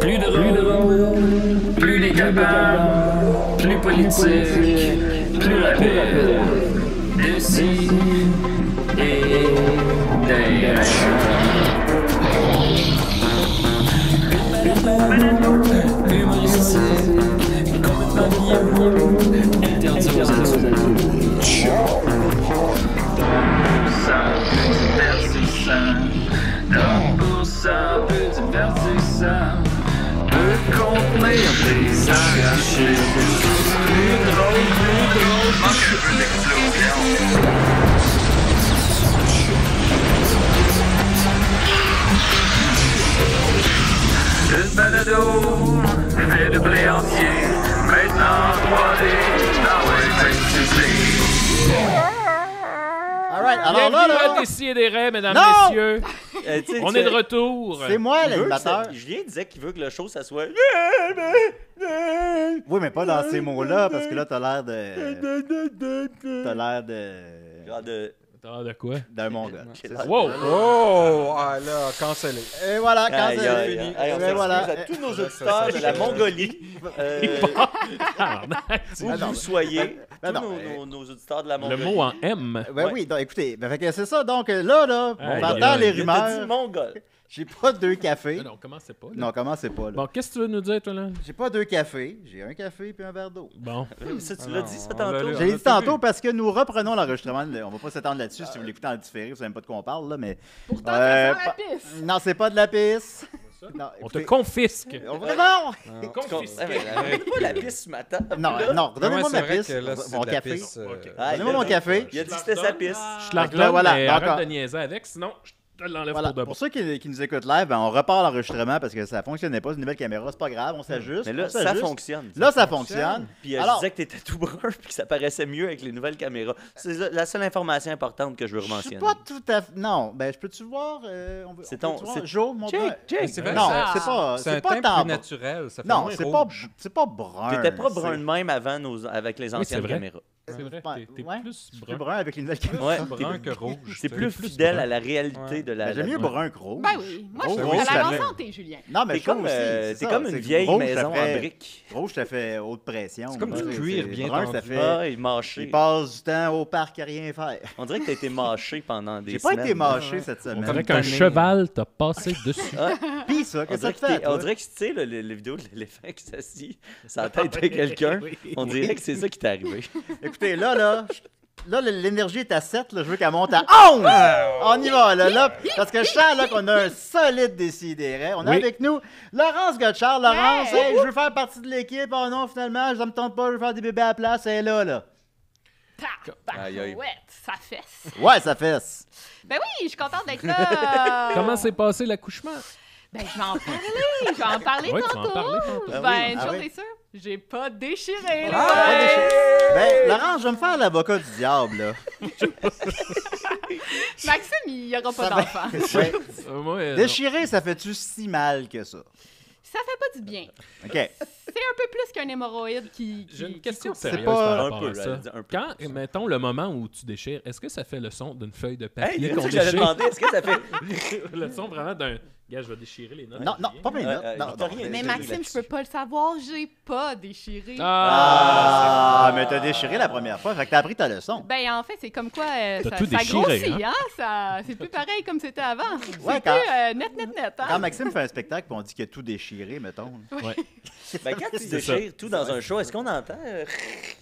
Plus drôle, plus décapable, plus politique, plus rapide. D'ici et d'ailleurs. Humoristique, complètement interdit aux adultes. Ça peut divertissant, donc pour ça peut divertissant, peut contenir des arrachés. Plus drôle, manque un peu d'explosion. Une balado fait de blé entier, maintenant 3D, dans Alright, alors Bienvenue là, à Décidérez, mesdames, Non! messieurs. On est de retour. c'est moi Il veut que l'animateur. ça- Julien disait qu'il veut que le show, ça soit... Oui, mais pas dans ces mots-là, parce que là, t'as l'air de... T'as l'air Genre de... Attends, de quoi? d'un mongol. Wow! Oh, ah là, cancellé. Et voilà, quand Aïe, c'est aïe, fini. aïe, on Et s'excuse voilà. à tous nos auditeurs de la Mongolie. Où Ah, non, vous soyez, ben tous non, nos auditeurs de la Le Mongolie. mot en M. Ben Ouais. oui, donc écoutez, ben fait que c'est ça. Donc là, on Aïe, entend aïe. les Il t'a dit rumeurs. mongol. J'ai pas deux cafés. Non, commencez pas. là. Non, commencez pas, là. Bon, qu'est-ce que tu veux nous dire, toi, là? J'ai pas deux cafés. J'ai un café puis un verre d'eau. Bon. Ça, tu Ah l'as non, dit, ça, on tantôt. l'a J'ai lu. dit tantôt parce que nous reprenons l'enregistrement. On va pas s'étendre là-dessus si vous l'écoutez en différé. Vous savez même pas de quoi on parle, là, mais... Pourtant, Euh, ça sent la pisse. Non, c'est pas de la pisse. Non, On te écoutez, confisque. on va- Non! Arrête pas la piste ce matin. Non, là. non, redonnez-moi c'est ma vrai piste. que là, c'est Mon de la café. pisse, Ok. Ah, Donnez-moi il a mon dit- café. Il a dit que c'était sa piste. Je la Donc là, redonne, voilà, mais donc, arrête de niaiser avec, sinon je te l'enlève Voilà. pour de bon. Pour ceux qui nous écoutent live, ben, on repart l'enregistrement parce que ça fonctionnait pas. C'est une nouvelle caméra, c'est pas grave, on s'ajuste. Mais là, on ça s'ajuste. fonctionne. Là, ça fonctionne. Puis je Alors, disais que t'étais tout brun puis que ça paraissait mieux avec les nouvelles caméras. C'est la seule information importante que je veux je suis mentionner. pas tout à fait. Non, ben, je peux-tu voir. C'est on ton- peut-tu voir? c'est- Joe, mon Jake, brun. Jake. C'est vrai, Non, ça- c'est pas. c'est un pas teint tant plus brun. naturel. Ça fait Non, moins rouge. c'est pas brun. T'étais pas brun c'est- de même avant avec les c'est anciennes vrai. caméras. C'est vrai, t'es Ouais. plus Je suis brun. brun avec les nouvelles caméras. Ouais, Brun que rouge. C'est tu plus sais. fidèle brun. à la réalité Ouais. de la. Ben, j'aime mieux la- brun que rouge. Ben oui, moi, je Rouge, trouve ça ça a l'air fait- en santé, Julien. Non, mais T'es je trouve comme, aussi, t'es ça, comme une c'est vieille rouge, ça maison fait- en briques. Rouge, ça fait haute pression. C'est comme du Ouais, cuir c'est- bien brun, ça tendu. fait. Ah, il mâché. Il passe du temps au parc à rien faire. On dirait que t'as été mâché pendant des J'ai pas semaines. été mâché cette On semaine. dirait qu'un cheval t'a passé dessus. Pis ça, On qu'est-ce que dirait, ça te fait? toi? on dirait que tu sais, le vidéo de l'éléphant qui s'assit sur la tête de quelqu'un. On dirait que c'est ça qui t'est arrivé. Écoutez, là, l'énergie est à 7, là, je veux qu'elle monte à 11! On y va, là, parce que je sens là, qu'on a un solide décidéré. On a Oui. avec nous Laurence Gotchard. Laurence, Yeah! hey, je veux faire partie de l'équipe. Oh non, finalement, ça me tente pas, je veux faire des bébés à la place. Elle est là. Aïe, aïe. Ouais, ça fesse. Ouais, ça fesse. Ben oui, je suis contente d'être là. Comment s'est passé l'accouchement? Ben, je vais en parler. Je vais en parler Ouais, tu vas en tantôt. parler tantôt. Ah Ben, oui, une ah chose oui. est sûre, j'ai pas déchiré. Ah! là. Pas déchiré. Ben, Laurence, je vais me faire l'avocat du diable, là. Maxime, il n'y aura pas Ça d'enfant. Ouais. Moi, non. Déchirer, ça fait-tu si mal que ça? Ça fait pas du bien. OK. C'est un peu plus qu'un hémorroïde qui. J'ai une qui question coupe. sérieuse pas- par Un rapport peu, à ça. elle dit un peu Quand, plus. mettons, le moment où tu déchires, est-ce que ça fait le son d'une feuille de Hey, papier c'est qu'on ça que j'allais déchire? demander. Est-ce que ça fait. Le son vraiment d'un... Gars, je vais déchirer les notes. Non, non, pas mes notes. Non, t'as non. rien Mais dit Maxime, là-dessus. je peux pas le savoir, j'ai pas déchiré. Ah, mais t'as déchiré la première fois, fait que t'as appris ta leçon. Ben, en fait, c'est comme quoi T'as ça, tout ça déchiré, grossit, hein? C'est plus pareil comme c'était avant. C'est Ouais, plus quand- net, hein? Quand Maxime fait un spectacle, puis on dit qu'il a tout déchiré, mettons. Ouais. Ben, quand tu C'est ça. déchires tout dans un show, est-ce qu'on entend.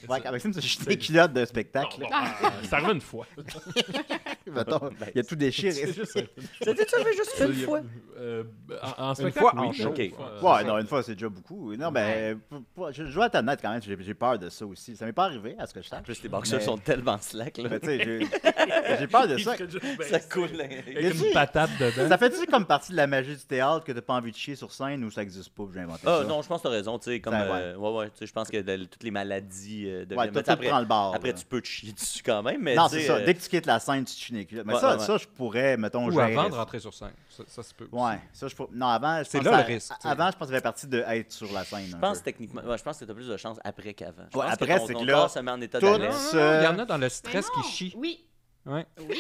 Ouais, quand Maxime se jeté des culottes de spectacle, Bon, là, ça arrive une fois. mettons, Ben, il a tout déchiré. C'est juste un- C'était-tu arrivé juste une fois? En spectacle, fois oui. en show. Ok. Ouais, non, une fois, c'est déjà beaucoup. Non, ben, je dois être honnête quand même, j'ai peur de ça aussi. Ça m'est pas arrivé, à ce que je En sache. plus, les boxeurs Mais- sont tellement slack, là. Mais tu sais, j'ai peur de Il ça. ferait juste Ça baisser coule. Avec une patate dedans. Ça fait-tu comme partie de la magie du théâtre que t'as pas envie de chier sur scène ou ça existe pas, j'ai inventé Ah ça? non, je pense que t'as raison, tu sais, comme... Ça, ouais. ouais, tu sais, je pense que toutes les maladies... de Ouais, mais toi, tu sais, tu prends le bord. après là. tu peux te chier dessus quand même, mais Non, tu sais, c'est ça. Dès que tu quittes la scène, tu te chies les culottes. Mais Ouais, ça, ouais, ça, je pourrais, mettons, Ou gérer avant de ça. rentrer sur scène. Ça se peut. aussi. Ouais, ça, je pourrais. Non, avant, je C'est pense là que le ça- risque, tu sais. Avant, je pense que ça fait partie de être sur la scène. Je pense techniquement... Ouais, je pense que t'as plus de chance après qu'avant. Je Ouais, pense après, ton c'est que corps là, se met en état tout d'alerte. Non, se- non, non, il y en a dans le Mais stress non, qui chie. Oui. Ouais. Ok.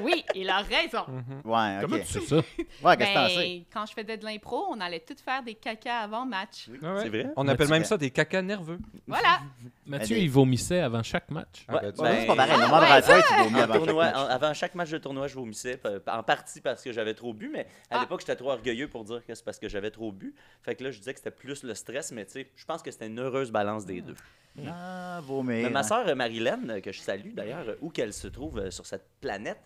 Oui, il a raison. Ouais, Comment ok. tu sais ça? Ouais, qu'est-ce que t'en sais? Ben, quand je faisais de l'impro, on allait tous faire des cacas avant match. Ah ouais. C'est vrai? On appelle même ça des cacas nerveux. Voilà. Mathieu, Allez. il vomissait avant chaque match. Ah, ben, tu Ouais, vois. C'est pas pareil. ouais, Normalement, ouais, dans la tête, tu vomis En avant chaque tournoi, match. avant chaque match de tournoi, je vomissais, en partie parce que j'avais trop bu, mais à l'époque, j'étais trop orgueilleux pour dire que c'est parce que j'avais trop bu. Fait que là, je disais que c'était plus le stress, mais tu sais, je pense que c'était une heureuse balance des deux. Ah, vomir. Mais ma sœur Marilyn, que je salue d'ailleurs, où qu'elle se trouve sur cette planète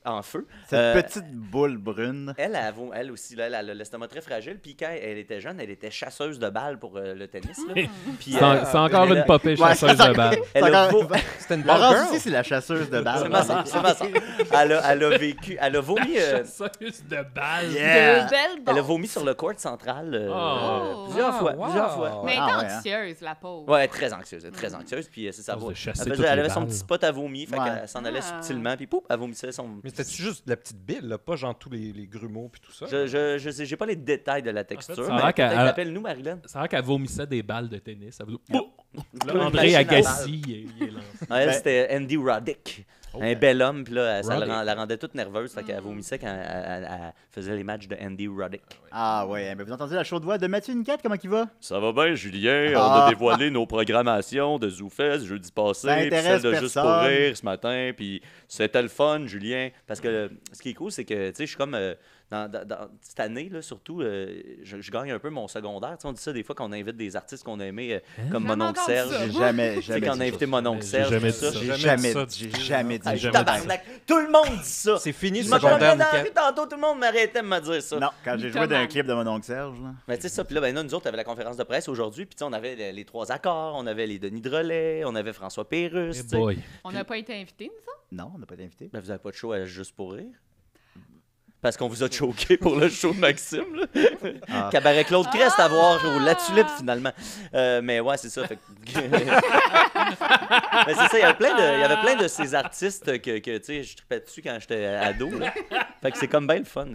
en feu, Cette petite boule brune. elle aussi, là, elle a l'estomac très fragile. Puis quand elle était jeune, elle était chasseuse de balles pour le tennis. Là. Puis, C'est encore elle une a- popée chasseuse de balles. Elle a vo- C'était une ball Laurence girl. aussi, c'est la chasseuse de C'est balles. ma sœur, c'est ma sœur. Elle a vécu, elle a vomi. Chasseuse de balles. Yeah. De belles Elle a balles. vomi sur le court central Oh. plusieurs fois. wow. Plusieurs fois. Mais elle Ah, était ouais, hein. anxieuse, la pauvre. Ouais, très anxieuse, très anxieuse. Puis c'est ça. À cause de Elle, chasser faisait- toutes elle les avait son balles. petit spot à vomir, fait Ouais. qu'elle s'en allait Ah. subtilement, puis pouf, elle vomissait son. Mais c'était juste de la petite bile, là, pas genre tous les grumeaux puis tout ça. Je sais, j'ai pas les détails de la texture. ça a mais l'air qu'elle- peut-être appelle-nous, Marilyn. C'est vrai qu'elle vomissait des balles de tennis. Ça veut dire... Une Là, André machine à Agassi, il est lancé. Elle, Ben- c'était Andy Roddick. Oh. Un bel homme, puis là, ça Roddick. la rendait toute nerveuse, fait qu'elle vomissait quand elle faisait les matchs de Andy Roddick. Ah ouais, mais vous entendez la chaude voix de Mathieu Niquette, comment il va? Ça va bien, Julien? Ah. On a dévoilé nos programmations de ZooFest jeudi passé, Ça puis intéresse celle de Juste pour personne. rire ce matin, puis c'était le fun, Julien. Parce que ce qui est cool, c'est que, tu sais, je suis comme... dans cette année, là, surtout, je gagne un peu mon secondaire. Tu sais, on dit ça des fois qu'on invite des artistes qu'on a aimés, comme Jamais Mononcle entendu Serge. ça. J'ai jamais, Tu sais, jamais quand on dit a invité ça. Mononcle J'ai Serge, jamais tout dit ça. ça. J'ai Jamais jamais, dit ça. j'ai jamais dit Hey, ça. jamais Tabarnak, tout le monde dit ça. C'est fini, Je le me promenais secondaire, dans la rue Niquette. tantôt, tout le monde m'arrêtait de me dire ça. Non, quand j'ai joué dans un clip de mon oncle Serge, là. Mais tu sais ça, puis là, ben, nous autres, on avait la conférence de presse aujourd'hui, puis tu sais, on avait les trois accords, on avait les Denis Drolet, on avait François Pérusse, Eh tu sais. boy. On n'a pas été invités, nous autres? Non, on n'a pas été invité. Ben, vous avez pas de show à Juste pour rire? Parce qu'on vous a choqué pour le show de Maxime, là. Ah. Cabaret Claude Crest à voir au La Tulipe, finalement. Mais ouais, c'est ça. Fait que- Mais c'est ça, il y avait plein de ces artistes que tu sais, je tripais dessus quand j'étais ado, là. Fait que c'est comme bien le fun.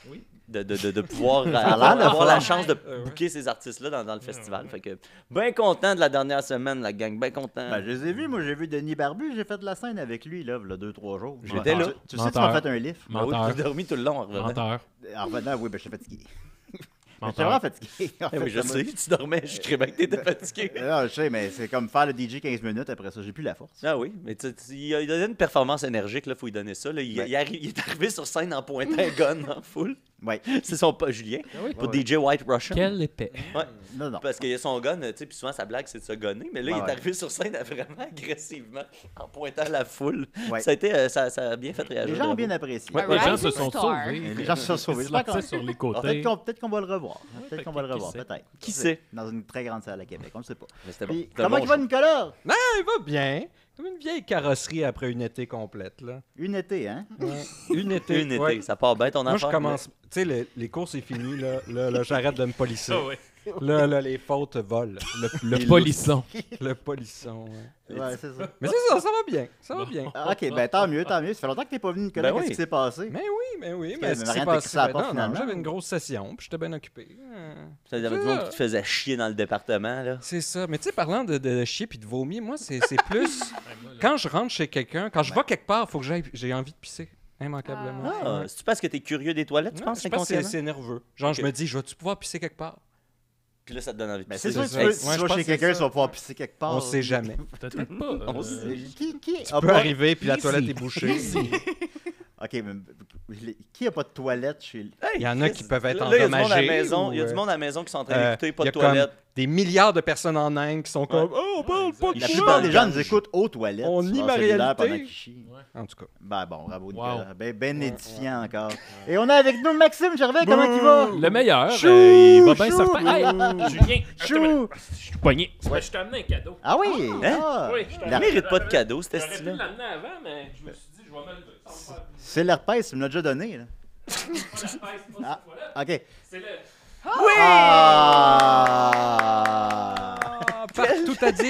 Oui. De pouvoir a l'air avoir, le avoir fun. la chance de booker ces artistes-là dans le festival. Fait que bien content de la dernière semaine, la gang, bien content. Ben, je les ai vus, moi j'ai vu Denis Barbu, j'ai fait de la scène avec lui, là, il y a 2-3 jours. J'étais là. Tu sais, tu m'as Menteur. fait un lift. Ben oui, Menteur. j'ai dormi tout le long en revenant. Menteur. En revenant, oui, ben je suis fatigué. J'étais Menteur. vraiment fatigué. En Eh oui, fait, je ça sais, tu dormais, je crée bien que t'étais fatigué. Non, je sais, mais c'est comme faire le DJ 15 minutes, après ça, j'ai plus la force. Ah oui, mais il a donné une performance énergique, là, faut lui donner ça. Là. Il est arrivé sur scène en pointant un gun en full. Ouais. C'est son pas Julien, pour Ouais. DJ White Russian. Quelle épée. Ouais, Non, non. parce qu'il a son gun, tu sais, puis souvent sa blague c'est de se gonner, mais là il Ouais, est ouais. arrivé sur scène vraiment agressivement en pointant la foule. Ouais. Ça a été, ça a bien fait réagir. Les gens ont bravo. bien apprécié. Ouais, Ouais, les gens Rising se sont Star. sauvés. Les gens se sont sauvés. Ils Je sais pas se lançaient quand- sur les Alors, côtés. peut-être qu'on va le revoir. Peut-être qu'on va le qui revoir, sait? peut-être. Qui sait? Dans une très grande salle à Québec, on ne sait pas. Mais c'était bon. Puis, C'était comment bon il va, show. Nicolas? Ah, il va bien. Comme une vieille carrosserie après une été complète, là. Une été, hein? Ouais. Une été. Une été, ouais. ça part bien ton Moi, je affaire. commence. Tu sais, les cours, c'est fini, là. Là, j'arrête de me polisser. Ah ouais. Là, les fautes volent. Le polisson. Le polisson, ouais. Ouais, c'est ça. Mais c'est ça, ça va bien. Ça va bien. Ah, ok, ben tant mieux, tant mieux. Ça fait longtemps que t'es pas venu, Nicolas. Ben Qu'est-ce oui. qui s'est passé? Mais oui, mais oui. Parce Mais que ce qui rien s'est t'a passé, crissé à la ben porte, non, finalement. j'avais une grosse session, puis j'étais bien occupé. Il y avait du monde qui te faisait chier dans le département, là. C'est ça. Mais tu sais, parlant de chier puis de vomir, moi, c'est plus... Quand je rentre chez quelqu'un, quand je vais quelque part, il faut que j'ai envie de pisser, immanquablement. Ah, c'est-tu parce que t'es curieux des toilettes, tu Ouais, penses, je pense que c'est inconsciemment? nerveux. Genre, je Ok. me dis, je vais-tu pouvoir pisser quelque part? Puis là, ça te donne envie de Ben, pisser. c'est sûr que c'est tu ça. veux- Ouais, si je tu vas pense chez que c'est quelqu'un, ça. tu vas pouvoir pisser quelque part. On sait jamais. Peut-être pas. On sait. Qui Tu a peux pas... arriver, puis la Easy. toilette est bouchée. Ok, mais qui a pas de toilette chez lui? Il y en a qui peuvent être Là, il y a du monde à la endommagés. maison, il y a ou, du monde à la maison qui sont en train d'écouter, pas il y de a comme toilette. des milliards de personnes en Inde qui sont comme « Oh, on parle pas de La ça! plupart des gens gange. nous écoutent aux toilettes. On sur nie leur ma cellulaire réalité. pendant qu'ils chient. En tout cas. Ben bon, bravo, Wow. Nicolas. Ben édifiant encore. Et on a avec nous Maxime Gervais, comment il va? Le meilleur, Chou, il va bien chou. certain. Hey, Julien, Chou! je suis poigné. Je t'ai amené un cadeau. Ah oui? Hein? Ah. Oui, je t'ai Il amené. mérite pas de cadeau, cet J'aurais pu style-là. l'amener avant, mais je me suis dit, je vais me lever. Ça va me faire C'est l'herpès, tu me l'as déjà donné. Là. plaisir. Ah. OK. C'est le... Ah! Partout à 10.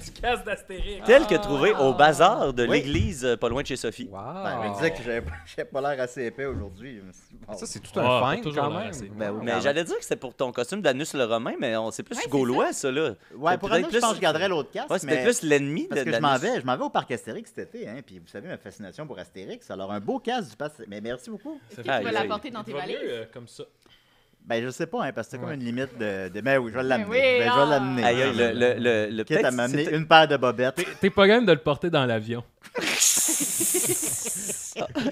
Du casse d'Astérix. Tel que trouvé au bazar de Oui. l'église pas loin de chez Sophie. Wow. Ben, je me disais que j'avais pas l'air assez épais aujourd'hui. Bon. Ça, c'est tout Ah, un t'as feint, toujours quand l'air même. assez- Ben oui, Mais quand j'allais dire que c'était pour ton costume d'Anus le Romain, mais c'est plus Ouais, gaulois, ça, là. Ouais, pour peut-être Anus, je pense que je garderais l'autre casque. Ouais, c'était mais... plus l'ennemi Parce de que je l'Anus. m'en vais au parc Astérix cet été, hein, puis vous savez ma fascination pour Astérix. Alors, un beau casque du parc. Mais merci beaucoup. Est-ce que tu Aïe, vas aïe. l'apporter dans tes Il va valises? mieux comme ça. Ben, je sais pas, hein, parce que c'est comme Ouais. une limite de. Ben oui, je vais l'amener. oui, Ben, je ah. vais l'amener. Aïe, aïe, le Quitte à peut-être m'amener c'était- une paire de bobettes. T'es pas game de le porter dans l'avion.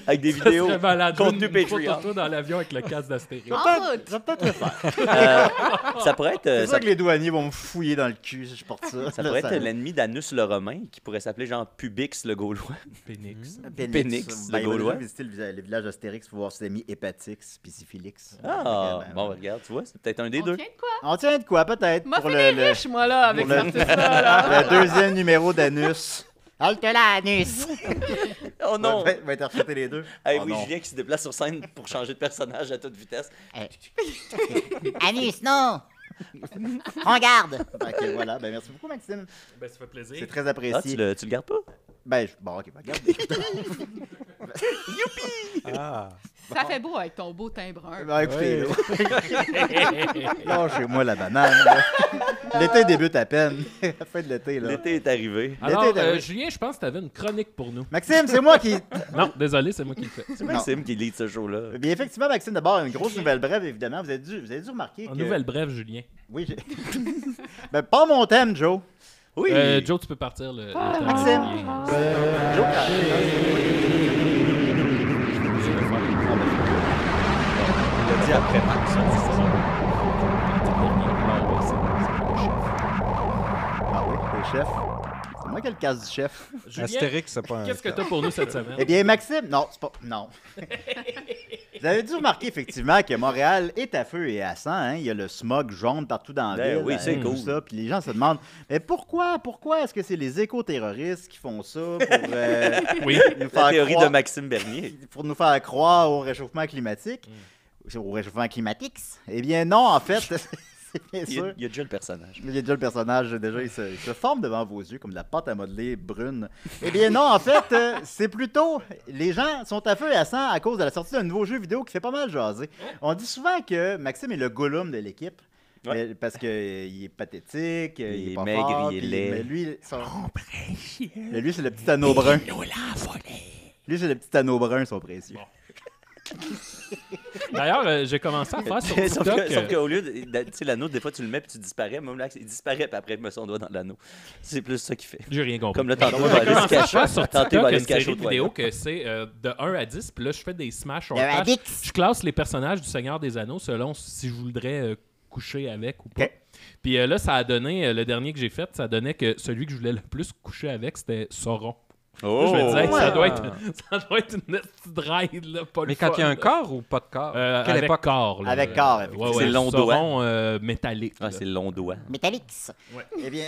avec des Ça vidéos. serait malade. contenu Une photo Patreon. de toi dans l'avion avec le casque d'Astérix. En Je route! vais peut-être le faire. Ça pourrait être, C'est ça, ça que les douaniers vont me fouiller dans le cul si je porte ça. ça Là, pourrait être l'ennemi d'Anus le Romain, qui pourrait s'appeler genre Pubix le Gaulois. Pénix. Ben, Pénix, le il va Gaulois. déjà visiter le village d'Astérix pour voir ses amis Hépatix puis Syphilix. Ah, Ben, bon, ouais. regarde, tu vois, c'est peut-être un des On deux. tient de quoi? On tient de quoi, peut-être, M'a pour fait le, les riches, moi, là, avec pour le- ça, là. le deuxième numéro d'Anus. Halte là, Anus! Oh non! Va interpréter les deux. Hey, Oh oui, non. Julien qui se déplace sur scène pour changer de personnage à toute vitesse. Anus, non! Prends garde! Ok, voilà. Ben, merci beaucoup, Maxime. Ben, ça fait plaisir. C'est très Ah, apprécié. tu le gardes pas? Ben, bon, ok, ben, regarde. Ah. Ça fait beau avec ton beau teint brun. Ben, écoutez, lâchez-moi la banane. là. L'été débute à peine. La fin de l'été, là. L'été est arrivé. Alors, L'été est arrivé. Julien, je pense que tu avais une chronique pour nous. Maxime, c'est moi qui. Non, désolé, c'est moi qui le fais. C'est Maxime qui lead ce show-là. Bien, effectivement, Maxime, d'abord, une grosse nouvelle brève, évidemment. Vous avez dû remarquer En que. nouvelle brève, Julien. Oui, j'ai. Ben, pas mon thème, Joe. Oui! Joe, tu peux partir le thème de Maxime. Julien. Joe, Il a dit après Max. Ah oui, le chef. C'est moi qui ai le casse du chef. Julien, Astérix, c'est pas un. qu'est-ce que t'as pour nous cette semaine? Eh bien, Maxime, non, c'est pas. Non. Vous avez dû remarquer, effectivement, que Montréal est à feu et à sang. Hein? Il y a le smog jaune partout dans la Ben ville. oui, c'est tout cool. ça. Puis les gens se demandent, mais pourquoi est-ce que c'est les éco-terroristes qui font ça pour Oui. nous La faire théorie de croire, Maxime Bernier. pour nous faire croire au réchauffement climatique? Au réchauffement climatique? Eh bien, non, en fait, c'est bien sûr. Il y a déjà le personnage. Il y a déjà le personnage, déjà, il se forme devant vos yeux comme de la pâte à modeler brune. Eh bien non, en fait, c'est plutôt... Les gens sont à feu et à sang à cause de la sortie d'un nouveau jeu vidéo qui fait pas mal jaser. On dit souvent que Maxime est le Gollum de l'équipe. Ouais. Parce qu'il est pathétique, il est est pas maigre, fort, il est puis- laid. Mais lui, mais lui, c'est le petit anneau brun. Lui, c'est le petit anneau brun, son précieux. D'ailleurs, j'ai commencé à faire sur Sauf TikTok. qu'au lieu de. Tu sais, l'anneau, des fois, tu le mets puis tu disparais. Même là, il disparaît puis après, il met son doigt dans l'anneau. C'est plus ça qu'il fait. J'ai rien compris. Comme là, tantôt, il va J'ai aller se commencé à cacher. faire sur Tantôt, il TikTok va aller une se cacher série aux de vidéos toilettes. que c'est de 1 à 10, puis là, je fais des smash or De pass. Radix. Je classe les personnages du Seigneur des Anneaux selon si je voudrais coucher avec ou pas. Ok. Puis là, ça a donné, le dernier que j'ai fait, ça donnait que celui que je voulais le plus coucher avec, c'était Sauron. Oh! Là, je me disais, hey, ça ouais. doit être une petite ride, là, pas le Mais quand fun, il y a un là. corps ou pas de corps? Quelle avec époque? corps. Là, Avec corps, effectivement. C'est le long doigt. Sauron métallique. Ah, là. c'est le long doigt. Métallix. Eh bien,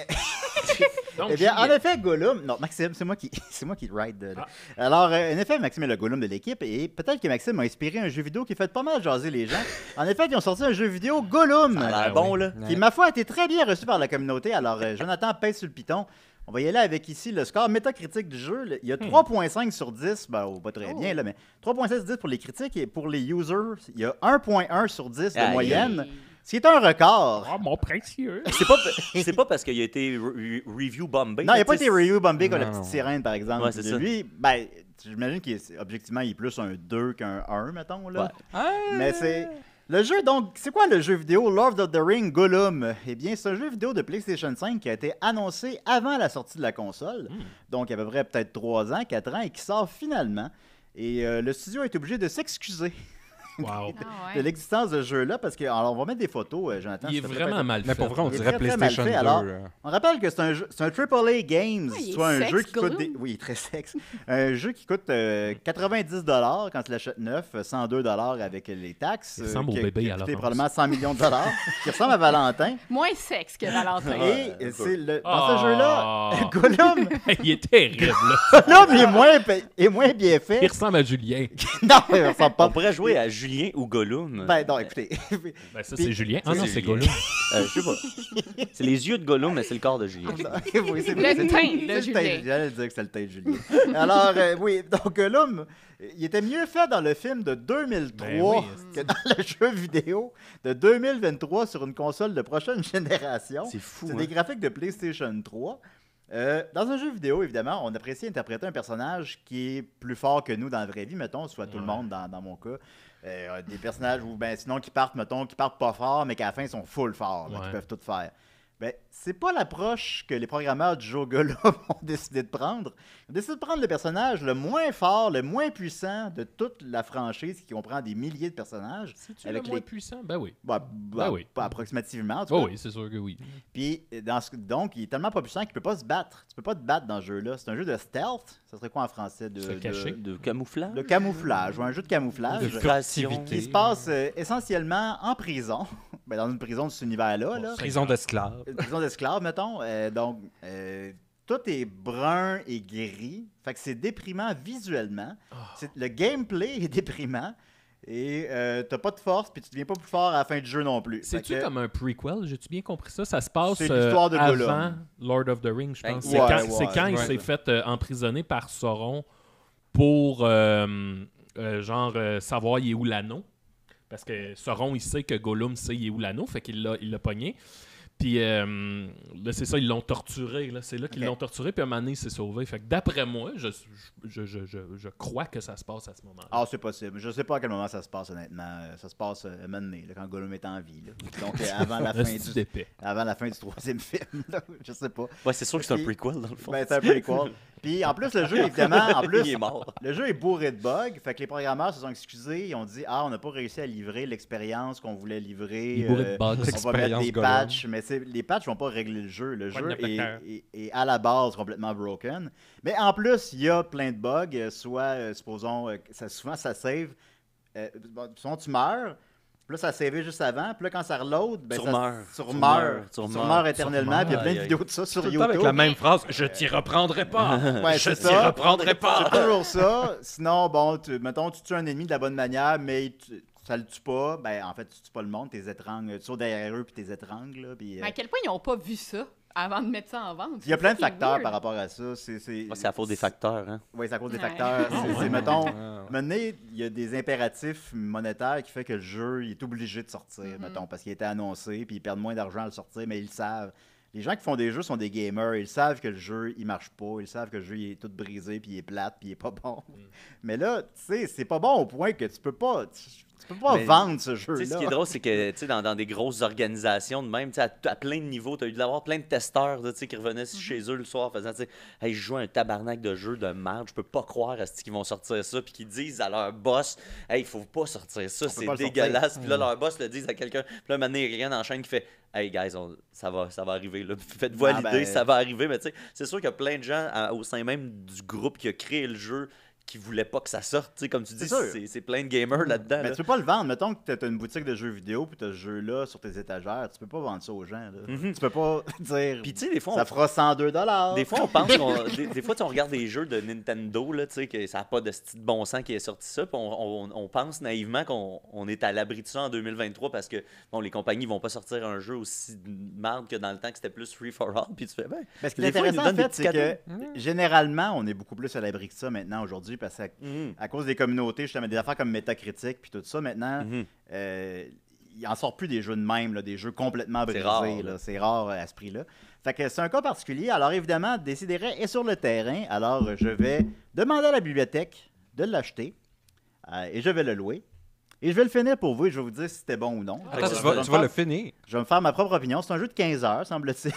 Donc, eh bien, en Julien, effet, Gollum. Non, Maxime, c'est moi qui ride. Alors, en effet, Maxime est le Gollum de l'équipe et peut-être que Maxime a inspiré un jeu vidéo qui fait pas mal jaser les gens. En effet, ils ont sorti un jeu vidéo Gollum. Ça a l'air Ah, bon, oui. là. Qui, ma foi, a été très bien reçu par la communauté. Alors, Jonathan pèse sur le piton. On va y aller avec ici le score métacritique du jeu. Il y a 3.5 sur 10. Ben, pas très bien, là, mais 3.5 sur 10 pour les critiques et pour les users, il y a 1.1 sur 10 de Aïe. moyenne. Ce qui est un record. Oh, mon précieux. C'est pas parce qu'il a été review bombé. Non, il n'a là, pas tu sais, été review bombé comme la Non. petite sirène, par exemple. Ouais, c'est ça. Lui, ben, j'imagine qu'objectivement, il est plus un 2 qu'un 1, mettons. Là. Ouais. Mais c'est. Le jeu, donc, c'est quoi le jeu vidéo Lord of the Ring Gollum? Eh bien, c'est un jeu vidéo de PlayStation 5 qui a été annoncé avant la sortie de la console. Donc, à peu près peut-être 3 ans, 4 ans, et qui sort finalement. Et le studio est obligé de s'excuser Wow. Ah de ouais. l'existence de ce jeu-là parce que. Alors, on va mettre des photos, Jonathan. Il est ça peut vraiment pas- mal Mais fait. pour vrai, on Il est dirait très, très mal PlayStation 2. fait, alors. On rappelle que c'est un AAA Games, Ouais, il est soit un sexe, jeu qui coûte Gollum. oui, très sexe. Un jeu qui coûte 90 quand tu l'achètes neuf, 102 avec les taxes. Il ressemble au qui a- bébé qui a à coûté Laurence. probablement 100 millions de dollars, qui ressemble à Valentin. Moins sexe que Valentin. Et c'est dans Ah. ce jeu-là, Gollum, Il est terrible, là. Gollum est moins bien Il fait. ressemble à Julien. Non, il ressemble On pas. pourrait jouer à Julien Julien ou Gollum? Ben non, écoutez. Ben, ça, Puis- c'est Julien. Ah non, c'est Julien. Gollum. Je sais pas. C'est les yeux de Gollum, mais c'est le corps de Julien. Oui, c'est Le c'est- teint de c'est le Julien. teint- J'allais dire que c'est le teint de Julien. Alors, oui, donc Gollum, il était mieux fait dans le film de 2003 Ben oui, que dans le jeu vidéo de 2023 sur une console de prochaine génération. C'est fou, C'est hein? des graphiques de PlayStation 3. Dans un jeu vidéo, évidemment, on apprécie interpréter un personnage qui est plus fort que nous dans la vraie vie, mettons, soit tout le monde dans mon cas. Des personnages où, ben, sinon, qui partent pas fort, mais qu'à la fin, ils sont full forts, là, Ouais. qui peuvent tout faire. Ben, c'est pas l'approche que les programmeurs du jeu Gollum ont décidé de prendre. Ils ont décidé de prendre le personnage le moins fort, le moins puissant de toute la franchise, qui comprend des milliers de personnages. C'est-tu Avec le moins les- puissant? Ben oui. Oui. Pas approximativement, en tout Oh cas. oui, c'est sûr que oui. Puis, donc, il est tellement pas puissant qu'il peut pas se battre. Tu peux pas te battre dans ce jeu-là. C'est un jeu de stealth. Ça serait quoi en français? Se cacher. De camouflage? De camouflage, ou un jeu de camouflage. De Furtivité. Qui se passe essentiellement en prison. Ben, dans une prison de cet univers-là. Là. Prison d'esclaves. Une prison d'esclaves, mettons. Tout est brun et gris. Fait que c'est déprimant visuellement. Le gameplay est déprimant. Et t'as pas de force, puis tu deviens pas plus fort à la fin du jeu non plus. C'est-tu Fait que- comme un prequel? J'ai-tu bien compris ça? Ça se passe C'est l'histoire de Gollum. avant Lord of the Rings, je pense. Ben, C'est ouais, quand, ouais, c'est quand il ouais. s'est fait emprisonner par Sauron pour savoir il est où l'anneau. Parce que Sauron, il sait que Gollum sait il est où l'anneau, fait qu'il l'a pogné. Puis là, c'est ça, ils l'ont torturé. Là. C'est là qu'ils Ok. l'ont torturé, puis à un moment donné, il s'est sauvé. Fait que d'après moi, je crois que ça se passe à ce moment-là. Ah, c'est possible. Je sais pas à quel moment ça se passe, honnêtement. Ça se passe un moment donné, là, quand Gollum est en vie. Là. Donc, avant la fin Reste du d'épais. avant la fin du troisième film. Là. Je sais pas. Ouais, c'est sûr que c'est un Puis- prequel, dans le fond. Ben, c'est un prequel. Puis, en plus, le jeu, évidemment, Il est mort. le jeu est bourré de bugs. Fait que les programmeurs se sont excusés. Ils ont dit, on n'a pas réussi à livrer l'expérience qu'on voulait livrer. Il est bourré de bugs. On va mettre L'expérience des Gollum. patchs. Mais les patchs vont pas régler le jeu. Le Pas jeu de navigateur. est à la base complètement broken. Mais en plus, il y a plein de bugs. Soit, supposons, souvent, ça save. Souvent, tu meurs. Puis là, ça a savé juste avant. Puis là, quand ça reload, ben, Tu ça remeurs. tu Tu remeurs. remeurs. Tu remeurs éternellement. Puis il y a plein Aïe, de aïe. vidéos de ça sur Tout le temps YouTube. avec la même phrase. Je t'y reprendrai pas. Ouais, Je c'est t'y ça. reprendrai pas. C'est toujours ça. Sinon, bon, mettons, tu tues un ennemi de la bonne manière, mais ça le tue pas. Ben, en fait, tu tues pas le monde, t'es étrangles. Tu sautes derrière eux, puis t'es étrangles. Là, puis, Mais à quel point ils n'ont pas vu ça avant de mettre ça en vente? il y a plein de C'est ça qui est facteurs weird. par rapport à ça. Ouais, c'est la faute des facteurs, hein. Oui, c'est à cause des Ouais. facteurs. ouais. Mettons, Ah, maintenant, il y a des impératifs monétaires qui fait que le jeu il est obligé de sortir, mettons, parce qu'il a été annoncé, puis ils perdent moins d'argent à le sortir, mais ils le savent. Les gens qui font des jeux sont des gamers, ils savent que le jeu, il marche pas, ils savent que le jeu, il est tout brisé, puis il est plate, puis il est pas bon. Mais là, tu sais, c'est pas bon au point que tu peux pas Mais, vendre ce Tu sais, jeu-là. ce qui est drôle, c'est que tu sais, dans des grosses organisations de même, tu sais, à plein de niveaux, tu as eu d'avoir plein de testeurs là, tu sais, qui revenaient chez eux le soir faisant, tu sais, hey, je joue à un tabarnak de jeu de merde, je peux pas croire à ce qu'ils vont sortir ça, puis qu'ils disent à leur boss, hey, il faut pas sortir ça, peut c'est pas le dégueulasse. Puis là, leur boss le dit à quelqu'un, puis là, maintenant, il y a quelqu'un dans la chaîne qui fait, hey, guys, ça va arriver, là. Faites-vous à Ah, l'idée, ben- ça va arriver. Mais tu sais, c'est sûr qu'il y a plein de gens au sein même du groupe qui a créé le jeu qui voulaient pas que ça sorte. Tu sais, comme tu dis, sûr. c'est plein de gamers là-dedans. Mais là. tu peux pas le vendre. Mettons que tu as une boutique de jeux vidéo puis tu as ce jeu-là sur tes étagères. Tu peux pas vendre ça aux gens. Là. Tu peux pas dire Puis tu sais, des fois, ça fera 102 $. Des fois, on pense des fois, tu sais, on regarde des jeux de Nintendo, là, tu sais, que ça n'a pas de style de bon sens qui est sorti ça, puis on pense naïvement qu'on est à l'abri de ça en 2023 parce que bon, les compagnies vont pas sortir un jeu aussi de merde que dans le temps que c'était plus free for all, puis tu fais, ben, Mais ce qui est des fois, ils nous intéressant, en donnent des fait, petits c'est que cadeaux. généralement, on est beaucoup plus à l'abri que ça maintenant aujourd'hui parce que Mhm. à cause des communautés, justement, des affaires comme Metacritic puis tout ça, maintenant, Mhm. il en sort plus des jeux de même, là, des jeux complètement C'est brisés. rare, là. là. C'est rare à ce prix-là. Fait que c'est un cas particulier. Alors évidemment, Décideret est sur le terrain. Alors je vais demander à la bibliothèque de l'acheter et je vais le louer. Et je vais le finir pour vous et je vais vous dire si c'était bon ou non. Attends, Fait que tu je vais vas me le faire- finir. Je vais me faire ma propre opinion. C'est un jeu de 15 heures, semble-t-il.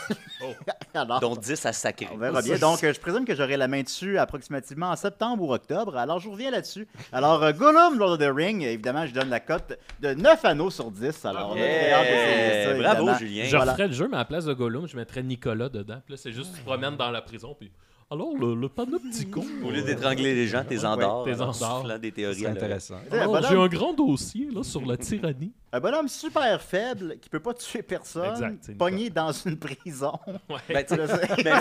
Alors, Dont 10 à sacrer. on verra bien. Donc, je présume que j'aurai la main dessus approximativement en septembre ou octobre. Alors, je reviens là-dessus. Alors, Gollum, Lord of the Ring, évidemment, je donne la cote de 9 anneaux sur 10. Alors, on a très hâte d'essayer ça, Bravo, évidemment. Julien. Je Voilà. referais le jeu, mais à la place de Gollum, je mettrais Nicolas dedans. Puis là, c'est juste, tu te promènes dans la prison, puis Alors, le panopticon. Au lieu d'étrangler les gens, t'es endors. t'es en endors. soufflant des théories C'est à l'oreille. intéressant. Alors, bonhomme- j'ai un grand dossier là, sur la tyrannie. Un bonhomme super faible qui peut pas tuer personne, Exact, c'est une pogné dans une prison. Ben, tu sais, Je sais. mais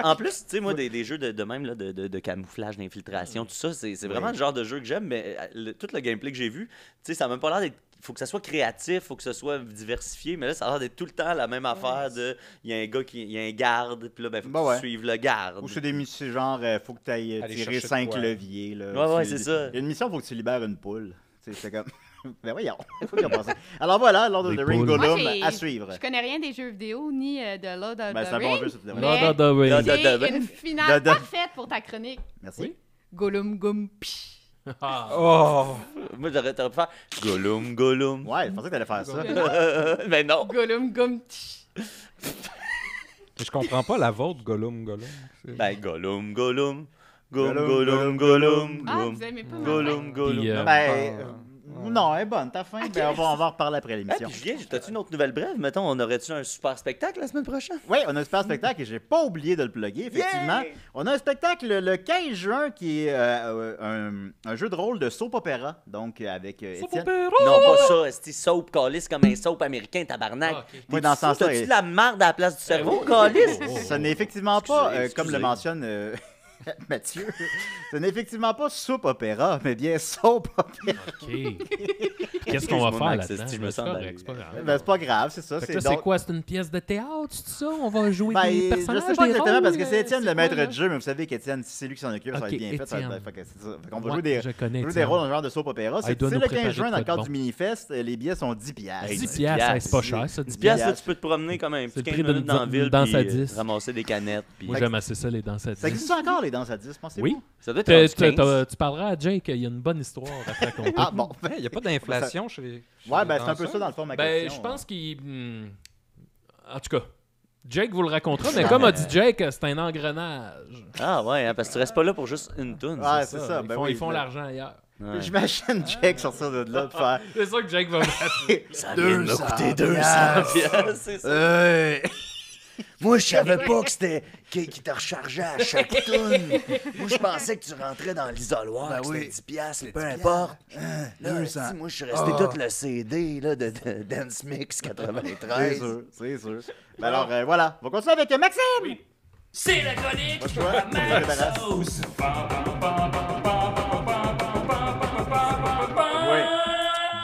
en plus tu sais, moi, des jeux de même, là, de camouflage, d'infiltration, tout ça, c'est vraiment le genre de jeu que j'aime, mais tout le gameplay que j'ai vu, tu sais, ça n'a même pas l'air d'être. Faut que ça soit créatif, faut que ça soit diversifié, mais là, ça a l'air d'être tout le temps la même affaire de. Il y a un gars il y a un garde, puis là, ben, faut Ben que ouais. tu suives le garde. Ou c'est des missions genre, faut que tu ailles Aller tirer chercher de 5 quoi. leviers. Là. Ouais, Tu- c'est ça. Il y a une mission, faut que tu libères une poule. Tu sais, c'est comme. Ben voyons, faut y penser. Alors voilà, Lord of Les the Ring poules. Gollum Moi, à suivre. Je connais rien des jeux vidéo ni de Lord of Ben, the c'est un bon Rings. jeu, ça te devrait. Mais- Lord of the Rings. Lord- J'ai une finale Da- da. parfaite pour ta chronique. Merci. Oui. Gollum Gum Psh. Ah. Oh! Moi, t'aurais pu faire Gollum, Gollum. Ouais, je pensais que t'allais faire ça. Mais non. Gollum Gum Psh. Je comprends pas la vôtre, Gollum. Ben, Gollum, Gollum. Gollum, Gollum, Gollum, Ah, Gollum. vous aimez pas ma Gollum, Gollum. Puis, Non, Ben, non, elle est bonne, ta fin. Ben, on va en reparler après Ah, l'émission. puis Julien, t'as-tu une autre nouvelle brève? Mettons, on aurait-tu un super spectacle la semaine prochaine? Oui, on a un super spectacle et j'ai pas oublié de le plugger, effectivement. Yeah! On a un spectacle le 15 juin qui est un jeu de rôle de soap opéra, donc avec Étienne. Non, pas ça. C'est soap, calice comme un soap américain, tabarnak. Ah, ok. Oui, dans ce sens-là. T'as-tu de la marde à la place du cerveau, calice? Ce n'est effectivement pas, Excusez, comme le excusez. mentionne Mathieu, ce n'est effectivement pas soupe opéra, mais bien soap opéra. OK. Qu'est-ce qu'on va Excuse-moi, faire Max, là-dedans? si je me Ben, sens c'est mal. correct, c'est pas grave. Ben, c'est pas grave, c'est ça. Fait que là, c'est donc- quoi? C'est une pièce de théâtre, c'est ça? On va jouer Ben, des je personnages, sais pas des exactement rôles, parce que c'est Étienne le quoi, maître là? de jeu, mais vous savez qu'Étienne, si c'est lui qui s'en occupe, ça va Ok, être bien fait. Ça va être- Étienne. fait que c'est ça. Fait qu'on va Ouais, jouer des, je connais jouer des Étienne. rôles dans le genre de soap opéra. Ah, il C'est doit c'est nous le préparer 15 juin de dans le quoi de cadre bon. du Minifest. Les billets sont 10 piastres. Hey, 10 10 piastres, piastres. c'est pas cher, ça. 10 piastres, là, piastres. tu peux te promener comme un C'est petit le 15 prix minutes dans la ville, danse à puis 10. ramasser des canettes. Puis... Moi, j'aime assez ça, les danses à 10. Ça existe encore, les danses à 10, pensez-vous? Oui. Ça doit être rendu 15. Tu parleras à Jake, il y a une bonne histoire à te raconter. Ah bon. Il n'y a pas d'inflation chez les. Ouais, ben c'est un peu ça dans le fond ma Ben, question. je pense qu'il. En tout cas, Jake vous le racontera, mais comme a dit Jake, c'est un engrenage. Ah ouais, hein, parce que tu restes pas là pour juste une toune. Ouais, c'est ça. Ils Ben font, oui, ils font ben- l'argent ailleurs. Ouais. J'imagine Jake sortir de là de faire. C'est sûr que Jake va me Ça vient de me 200 coûter 200 piastres, c'est ça. Moi, je savais pas que c'était qu'il te rechargeait à chaque toune. Moi, je pensais que tu rentrais dans l'isoloir, Ben que oui. c'était 10 piastres, peu importe. Là, 200. si, moi, je suis resté tout le CD là, de Dance Mix C'est 93. sûr, c'est sûr. Ben alors, voilà. On va continuer avec Maxime! C'est la chronique Pas de choix. à Pas de Max choix. Sauce.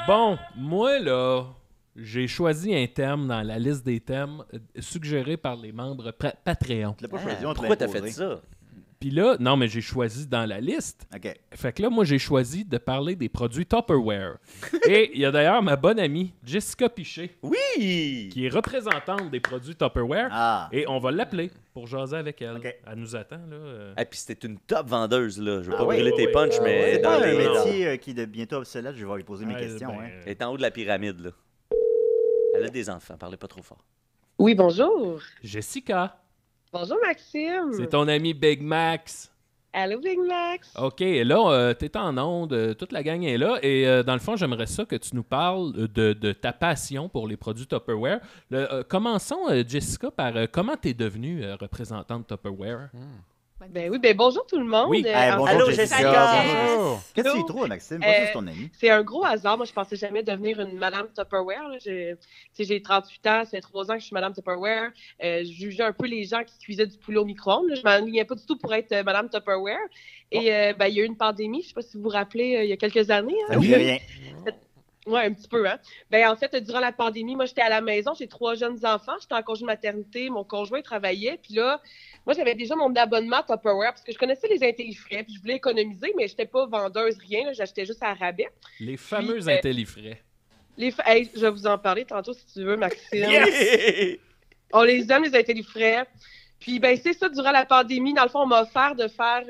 Bon, moi, là, j'ai choisi un thème dans la liste des thèmes suggérés par les membres Patreon. Tu l'as pas choisi, on te l'a Pourquoi t'as imposé. fait ça? Puis là, non, mais j'ai choisi dans la liste. OK. Fait que là, moi, j'ai choisi de parler des produits Tupperware. Et il y a d'ailleurs ma bonne amie, Jessica Piché, Oui! qui est représentante des produits Tupperware. Ah. Et on va l'appeler pour jaser avec elle. Ok. Elle nous attend, là. Et puis c'était une top vendeuse, là. Je veux pas oui, brûler oui, tes oui. punchs, mais C'est dans pas un les... métier qui est bientôt obsolète, je vais lui poser mes Ouais, questions. ben, hein. Elle est en haut de la pyramide, là. Elle a des enfants, parlez pas trop fort. Oui, bonjour. Jessica, Bonjour, Maxime. c'est ton ami Big Max. Allô, Big Max. OK, là, t'es en onde, toute la gang est là. Et dans le fond, j'aimerais ça que tu nous parles de ta passion pour les produits Tupperware. Commençons, Jessica, par comment t'es devenue représentante Tupperware. Ben oui, ben bonjour tout le monde. Oui. Hey, bonjour, Allô, Jessica. Jessica. Bonjour. Qu'est-ce que tu y Allô. trouves, Maxime? Pas juste ton ami. C'est un gros hasard. Moi, je pensais jamais devenir une Madame Tupperware. Là. J'ai 38 ans, ça fait 3 ans que je suis Madame Tupperware. Je jugeais un peu les gens qui cuisaient du poulet au micro-ondes. Là. Je m'enlignais pas du tout pour être Madame Tupperware. Et ben, il y a eu une pandémie, je sais pas si vous vous rappelez, il y a quelques années. Ça me dit rien. Oui, un petit peu, hein. Ben, en fait, durant la pandémie, moi, j'étais à la maison, j'ai 3 jeunes enfants, j'étais en congé de maternité, mon conjoint travaillait, puis là, moi, j'avais déjà mon abonnement Tupperware, parce que je connaissais les intellifrais, puis je voulais économiser, mais j'étais pas vendeuse, rien, là, j'achetais juste à rabais. Les fameux euh, intellifrais. Hey, je vais vous en parler tantôt, si tu veux, Maxime. Yes! On les aime, les intellifrais. Puis, ben, c'est ça, durant la pandémie, dans le fond, on m'a offert de faire,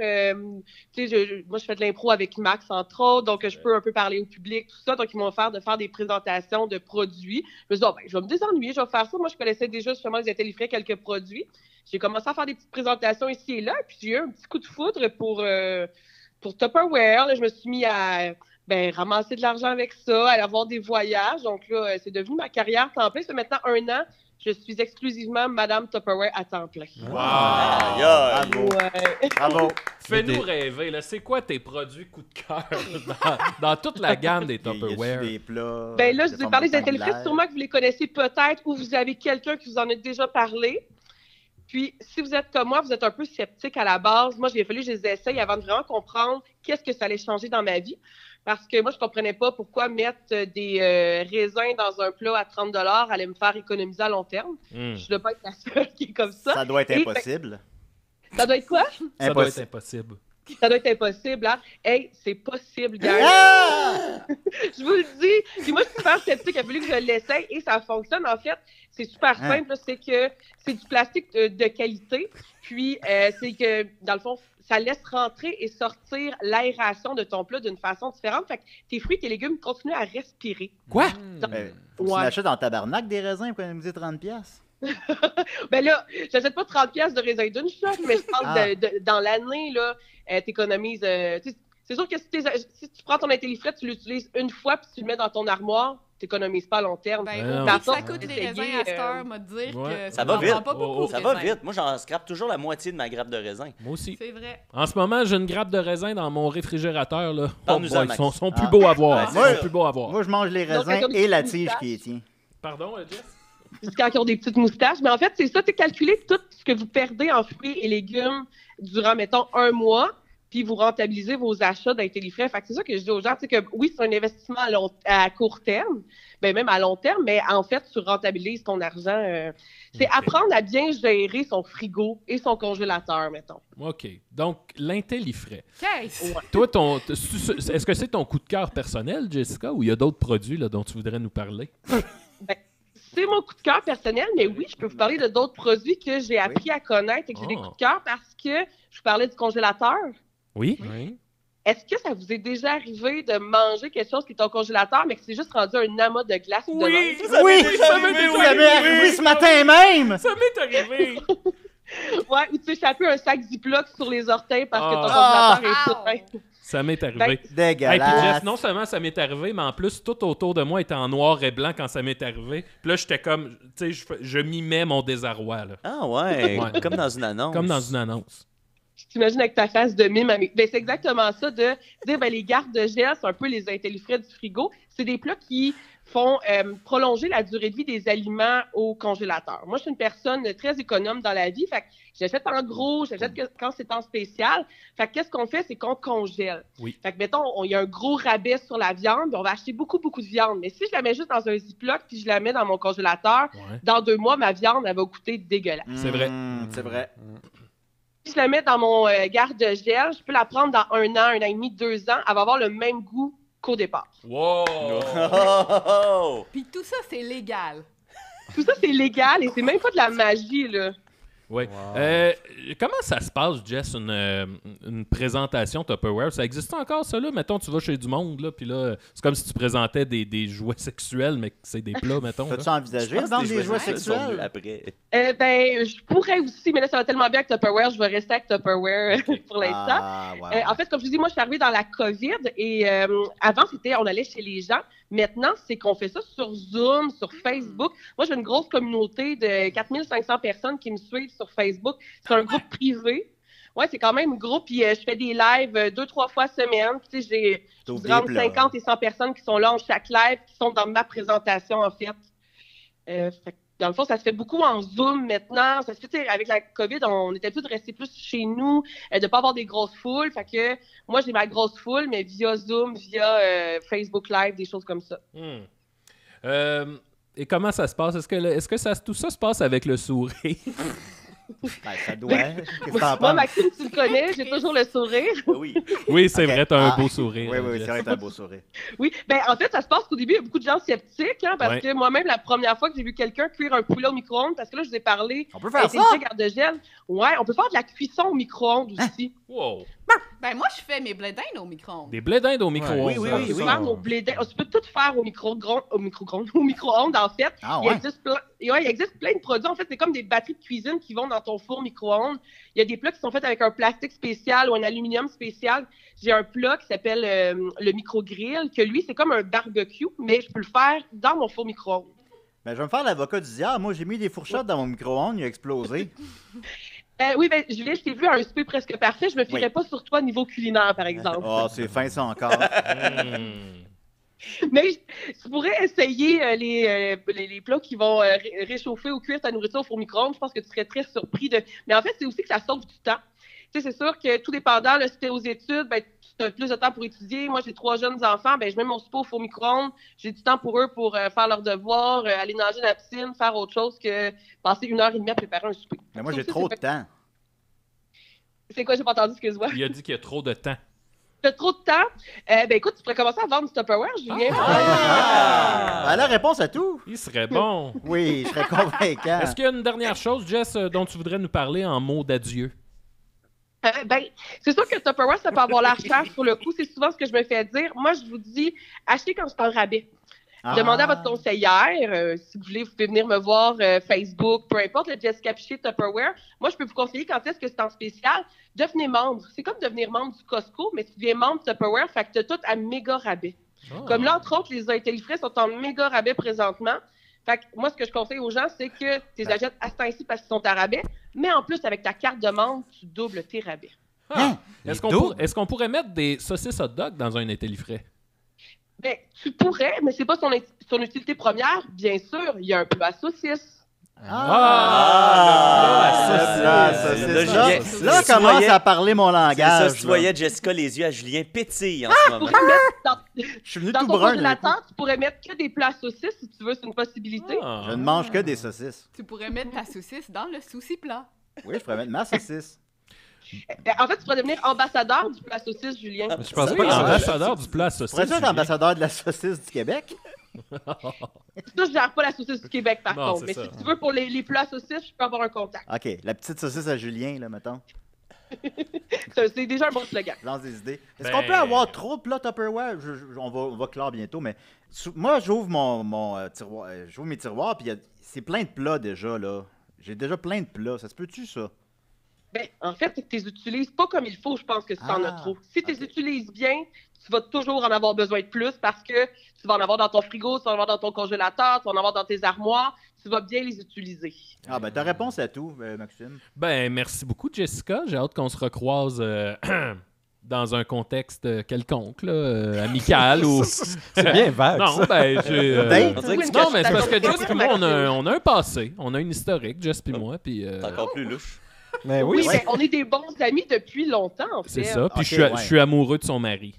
tu sais, moi, je fais de l'impro avec Max, entre autres, donc je peux un peu parler au public, tout ça, donc ils m'ont offert de faire des présentations de produits. Je me suis dit, oh, ben, je vais me désennuyer, je vais faire ça. Moi, je connaissais déjà justement les intellifrais, quelques produits. J'ai commencé à faire des petites présentations ici et là, puis j'ai eu un petit coup de foudre pour Tupperware. Là, je me suis mis à ben, ramasser de l'argent avec ça, aller avoir des voyages. Donc là, c'est devenu ma carrière temps plein. Ça fait maintenant 1 an, je suis exclusivement Madame Tupperware à temps plein. Wow! Aïe, aïe. Bravo. Ouais. Bravo. Fais-nous rêver, là. C'est quoi tes produits coup de cœur dans toute la gamme des Y a-tu Tupperware? des plats. Ben là, je de vous ai forme parlé des rectangulaire? intellifères. Sûrement que vous les connaissez peut-être ou vous avez quelqu'un qui vous en a déjà parlé. Puis, si vous êtes comme moi, vous êtes un peu sceptique à la base. Moi, il a fallu que je les essaye avant de vraiment comprendre qu'est-ce que ça allait changer dans ma vie. Parce que moi, je comprenais pas pourquoi mettre des raisins dans un plat à 30 $ allait me faire économiser à long terme. Hmm. Je ne dois pas être la seule qui est comme ça. Ça doit être Et- impossible. Ça doit être quoi? Ça doit être impossible. Ça doit être impossible, hein? Hey, c'est possible, gang. Ah! Je vous le dis. Puis moi, je suis super sceptique. Il a fallu que je l'essaye et ça fonctionne. En fait, c'est super Hein? simple. là. C'est que c'est du plastique de qualité. Puis, c'est que, dans le fond, ça laisse rentrer et sortir l'aération de ton plat d'une façon différente. Fait que tes fruits et tes légumes continuent à respirer. Quoi? Ben, faut que tu Ouais. l'achètes en tabarnak des raisins pour économiser 30$. Ben là, j'achète pas 30$ de raisin d'une shot, mais je pense Ah. dans l'année, là, t'économises. C'est sûr que si tu prends ton intellifrais, tu l'utilises une fois puis tu le mets dans ton armoire, t'économises pas à long terme. Ben Ben, non. au Par prix que ça contre, coûte les essayer, raisins à cette heure, m'a dire Ouais. que Ça va n'en vite. prend pas beaucoup. Oh, Ça de va raisins. vite. Moi, j'en scrape toujours la moitié de ma grappe de raisin. Moi aussi. C'est vrai. En ce moment, j'ai une grappe de raisin dans mon réfrigérateur. Là. Parle-nous-en, boy, ils Max. sont plus Ah. beaux à voir. Ouais, Ils sont plus beaux à voir. Moi, je mange les Donc, raisins comme et la une tige moustache. qui est tient. Pardon, Jess? Quand ils ont des petites moustaches. Mais en fait, c'est ça, tu calculer tout ce que vous perdez en fruits et légumes durant, mettons, 1 mois, puis vous rentabilisez vos achats d'intellifrais. Fait que c'est ça que je dis aux gens, tu sais, que oui, c'est un investissement à court terme, ben même à long terme, mais en fait, tu rentabilises ton argent. C'est Ok. apprendre à bien gérer son frigo et son congélateur, mettons. OK. Donc, l'intellifrais. Qu'est-ce? Toi, est-ce que c'est ton coup de cœur personnel, Jessica, ou il y a d'autres produits là, dont tu voudrais nous parler? C'est mon coup de cœur personnel, mais oui, je peux vous parler de d'autres produits que j'ai appris à connaître et que j'ai des Oh. coups de cœur parce que je vous parlais du congélateur. Oui? Oui. Est-ce que ça vous est déjà arrivé de manger quelque chose qui est au congélateur, mais que c'est juste rendu un amas de glace ou de neige? Oui, ça m'est déjà ça m'est arrivé ce matin même. Ça m'est arrivé! Ouais, ou tu échappes un sac Ziploc sur les orteils parce que ton Ah. congélateur est plein. Ça m'est arrivé. Ben, Hey, puis Dégueulasse. Jess, non seulement ça m'est arrivé, mais en plus, tout autour de moi était en noir et blanc quand ça m'est arrivé. Puis là, j'étais comme, tu sais, je mimais mon désarroi, là. Ah ouais, Ouais. comme dans une annonce. Comme dans une annonce. Je t'imagine avec ta face de mime. Ben, c'est exactement ça, de dire, ben, les gardes de gel, c'est un peu les intellifrais du frigo. C'est des plats qui font prolonger la durée de vie des aliments au congélateur. Moi, je suis une personne très économe dans la vie. Fait que j'achète en gros, j'achète quand c'est en spécial. Fait que qu'est-ce qu'on fait, c'est qu'on congèle. Oui. Fait que, mettons, il y a un gros rabais sur la viande, on va acheter beaucoup de viande. Mais si je la mets juste dans un Ziploc puis je la mets dans mon congélateur, Ouais. dans 2 mois, ma viande, elle va coûter dégueulasse. C'est vrai. C'est vrai. Si je la mets dans mon garde-gel, je peux la prendre dans 1 an, 1 an et demi, 2 ans. Elle va avoir le même goût qu'au départ. Wow! Oh! Puis tout ça, c'est légal. Tout ça, c'est légal et c'est même pas de la magie, là. Oui. Comment ça se passe, Jess, une présentation Tupperware? Ça existe encore, ça, là? Mettons, tu vas chez du monde, là, puis là, c'est comme si tu présentais des jouets sexuels, mais que c'est des plats, mettons. là. T'as-tu envisagé de vendre des jouets sexuels? Après. Ben, je pourrais aussi, mais là, ça va tellement bien avec Tupperware, je vais rester avec Tupperware pour l'instant. Ah, ouais. En fait, comme je vous dis, moi, je suis arrivée dans la COVID et avant, on allait chez les gens. Maintenant, c'est qu'on fait ça sur Zoom, sur Facebook. Moi, j'ai une grosse communauté de 4500 personnes qui me suivent sur Facebook. C'est un groupe privé. Ouais, c'est quand même un groupe. Puis je fais des lives 2-3 fois semaine. Puis, tu sais, j'ai T'ouvres entre des plats. 50 et 100 personnes qui sont là en chaque live, qui sont dans ma présentation, en fait. Fait que, dans le fond, ça se fait beaucoup en Zoom maintenant. Ça se fait, tu sais, avec la COVID, on était tous de rester plus chez nous, de ne pas avoir des grosses foules. Fait que moi, j'ai ma grosse foule, mais via Zoom, via Facebook Live, des choses comme ça. Et comment ça se passe? Est-ce que tout ça se passe avec le sourire? Ben, ça doit. Qu'est-ce que t'en Moi, penses? Maxime, tu le connais, j'ai toujours le sourire. Oui. Oui, c'est Ok. vrai, t'as un Ah. beau sourire. Oui, oui, Jess. c'est vrai, t'as un beau sourire. Oui, ben en fait, ça se passe qu'au début, il y a beaucoup de gens sceptiques, hein, parce Ouais. que moi-même, la première fois que j'ai vu quelqu'un cuire un poulet au micro-ondes, parce que là, je vous ai parlé On peut faire ça? garde-gel. Ouais, on peut faire de la cuisson au micro-ondes aussi. Wow! Ben, moi, je fais mes blé d'Inde au micro-ondes. Des blés d'Inde au micro-ondes. Oui, oui, On oui, peut oui. faire nos blés d'Inde. Tu peux tout faire au micro-ondes, en fait. Ah, Il ouais. existe il existe plein de produits. En fait, c'est comme des batteries de cuisine qui vont dans ton four micro-ondes. Il y a des plats qui sont faits avec un plastique spécial ou un aluminium spécial. J'ai un plat qui s'appelle le micro-grill, que lui, c'est comme un barbecue, mais je peux le faire dans mon four micro-ondes. Ben, je vais me faire l'avocat du diable. Moi, j'ai mis des fourchettes dans mon micro-ondes, il a explosé. Oui, ben, Julien, je t'ai vu à un souper presque parfait. Je me fierais pas sur toi niveau culinaire, par exemple. Oh, c'est fin, ça encore. Mais tu pourrais essayer les plats qui vont réchauffer ou cuire ta nourriture au four micro-ondes. Je pense que tu serais très surpris de. Mais en fait, c'est aussi que ça sauve du temps. Tu sais, c'est sûr que tout dépendant, là, si t'es aux études, ben, tu as plus de temps pour étudier. Moi, j'ai 3 jeunes enfants, ben, je mets mon souper au four micro-ondes. J'ai du temps pour eux pour faire leurs devoirs, aller nager dans la piscine, faire autre chose que passer 1h30 à préparer un souper. Mais moi, j'ai Ça, trop de c'est- temps. C'est quoi, j'ai pas entendu, excuse-moi. Il a dit qu'il y a trop de temps. T'as trop de temps? Ben écoute, tu pourrais commencer à vendre du Tupperware, Julien. Ben, la réponse à tout. Il serait bon. Oui, je serais convaincant. Est-ce qu'il y a une dernière chose, Jess, dont tu voudrais nous parler en mots d'adieu? Ben, c'est sûr que le Tupperware, ça peut avoir l'air cher sur le coup. C'est souvent ce que je me fais dire. Moi, je vous dis, achetez quand c'est en rabais. Ah. Demandez à votre conseillère. Si vous voulez, vous pouvez venir me voir Facebook, peu importe, le Jessica Piché Tupperware. Moi, je peux vous conseiller quand est-ce que c'est en spécial. Devenez membre. C'est comme devenir membre du Costco, mais tu deviens membre Tupperware, fait que tu as tout à méga rabais. Comme là, entre autres, les Intellifrais sont en méga rabais présentement. Fait que moi, ce que je conseille aux gens, c'est que tu les achètes à ce temps-ci parce qu'ils sont à rabais, mais en plus, avec ta carte de membre, tu doubles tes rabais. Ah. Est-ce qu'on pourrait mettre des saucisses hot dog dans un Intellifrais? Ben, tu pourrais, mais c'est pas son utilité première. Bien sûr, il y a un plat à saucisse. Là, commence à parler mon C'est ça, langage. si tu là. voyais Jessica, les yeux à Julien pétillent en ce Tu moment. pourrais mettre dans, Je suis venu dans tout ton brun. d'un coup. congélateur, tu pourrais mettre que des plats à saucisses si tu veux, c'est une possibilité. Ah. Je ne mange que des saucisses. Tu pourrais mettre ta saucisse dans le souci plat. Oui, je pourrais mettre ma saucisse. En fait, tu pourrais devenir ambassadeur du plat à saucisse, Julien. Je pense Oui, pas que ça- ambassadeur du plat à saucisse. Pourrais-tu être ambassadeur de la saucisse du Québec? Ça, je gère pas la saucisse du Québec, par Non, contre. c'est Mais ça. si tu veux, pour les plats à saucisses, je peux avoir un contact. OK, la petite saucisse à Julien, là, mettons. C'est déjà un bon slogan. Je lance des idées. Est-ce Ben- qu'on peut avoir trop de plats Tupperware? On va clore bientôt, mais moi, j'ouvre mon tiroir, j'ouvre mes tiroirs, puis c'est plein de plats déjà, là. J'ai déjà plein de plats. Ça se peut-tu, ça? Ben, en fait, c'est que tu les utilises pas comme il faut, je pense que si t'en as trop. Si tu les utilises bien, tu vas toujours en avoir besoin de plus parce que tu vas en avoir dans ton frigo, tu vas en avoir dans ton congélateur, tu vas en avoir dans tes armoires. Tu vas bien les utiliser. Ah, ben, ta réponse à tout, Maxime. Ben, merci beaucoup, Jessica. J'ai hâte qu'on se recroise dans un contexte quelconque, là, amical ou... C'est bien vague. Non, ça. ben, j'ai... Date? On dirait que tu Non, caches mais ta c'est parce que confiance. Jess et moi, on a un passé. On a une historique, Jess et moi, puis... C'est encore plus louche. Mais Oui, oui, mais on est des bons amis depuis longtemps, en fait. C'est ça. Puis Ok, je suis amoureux de son mari.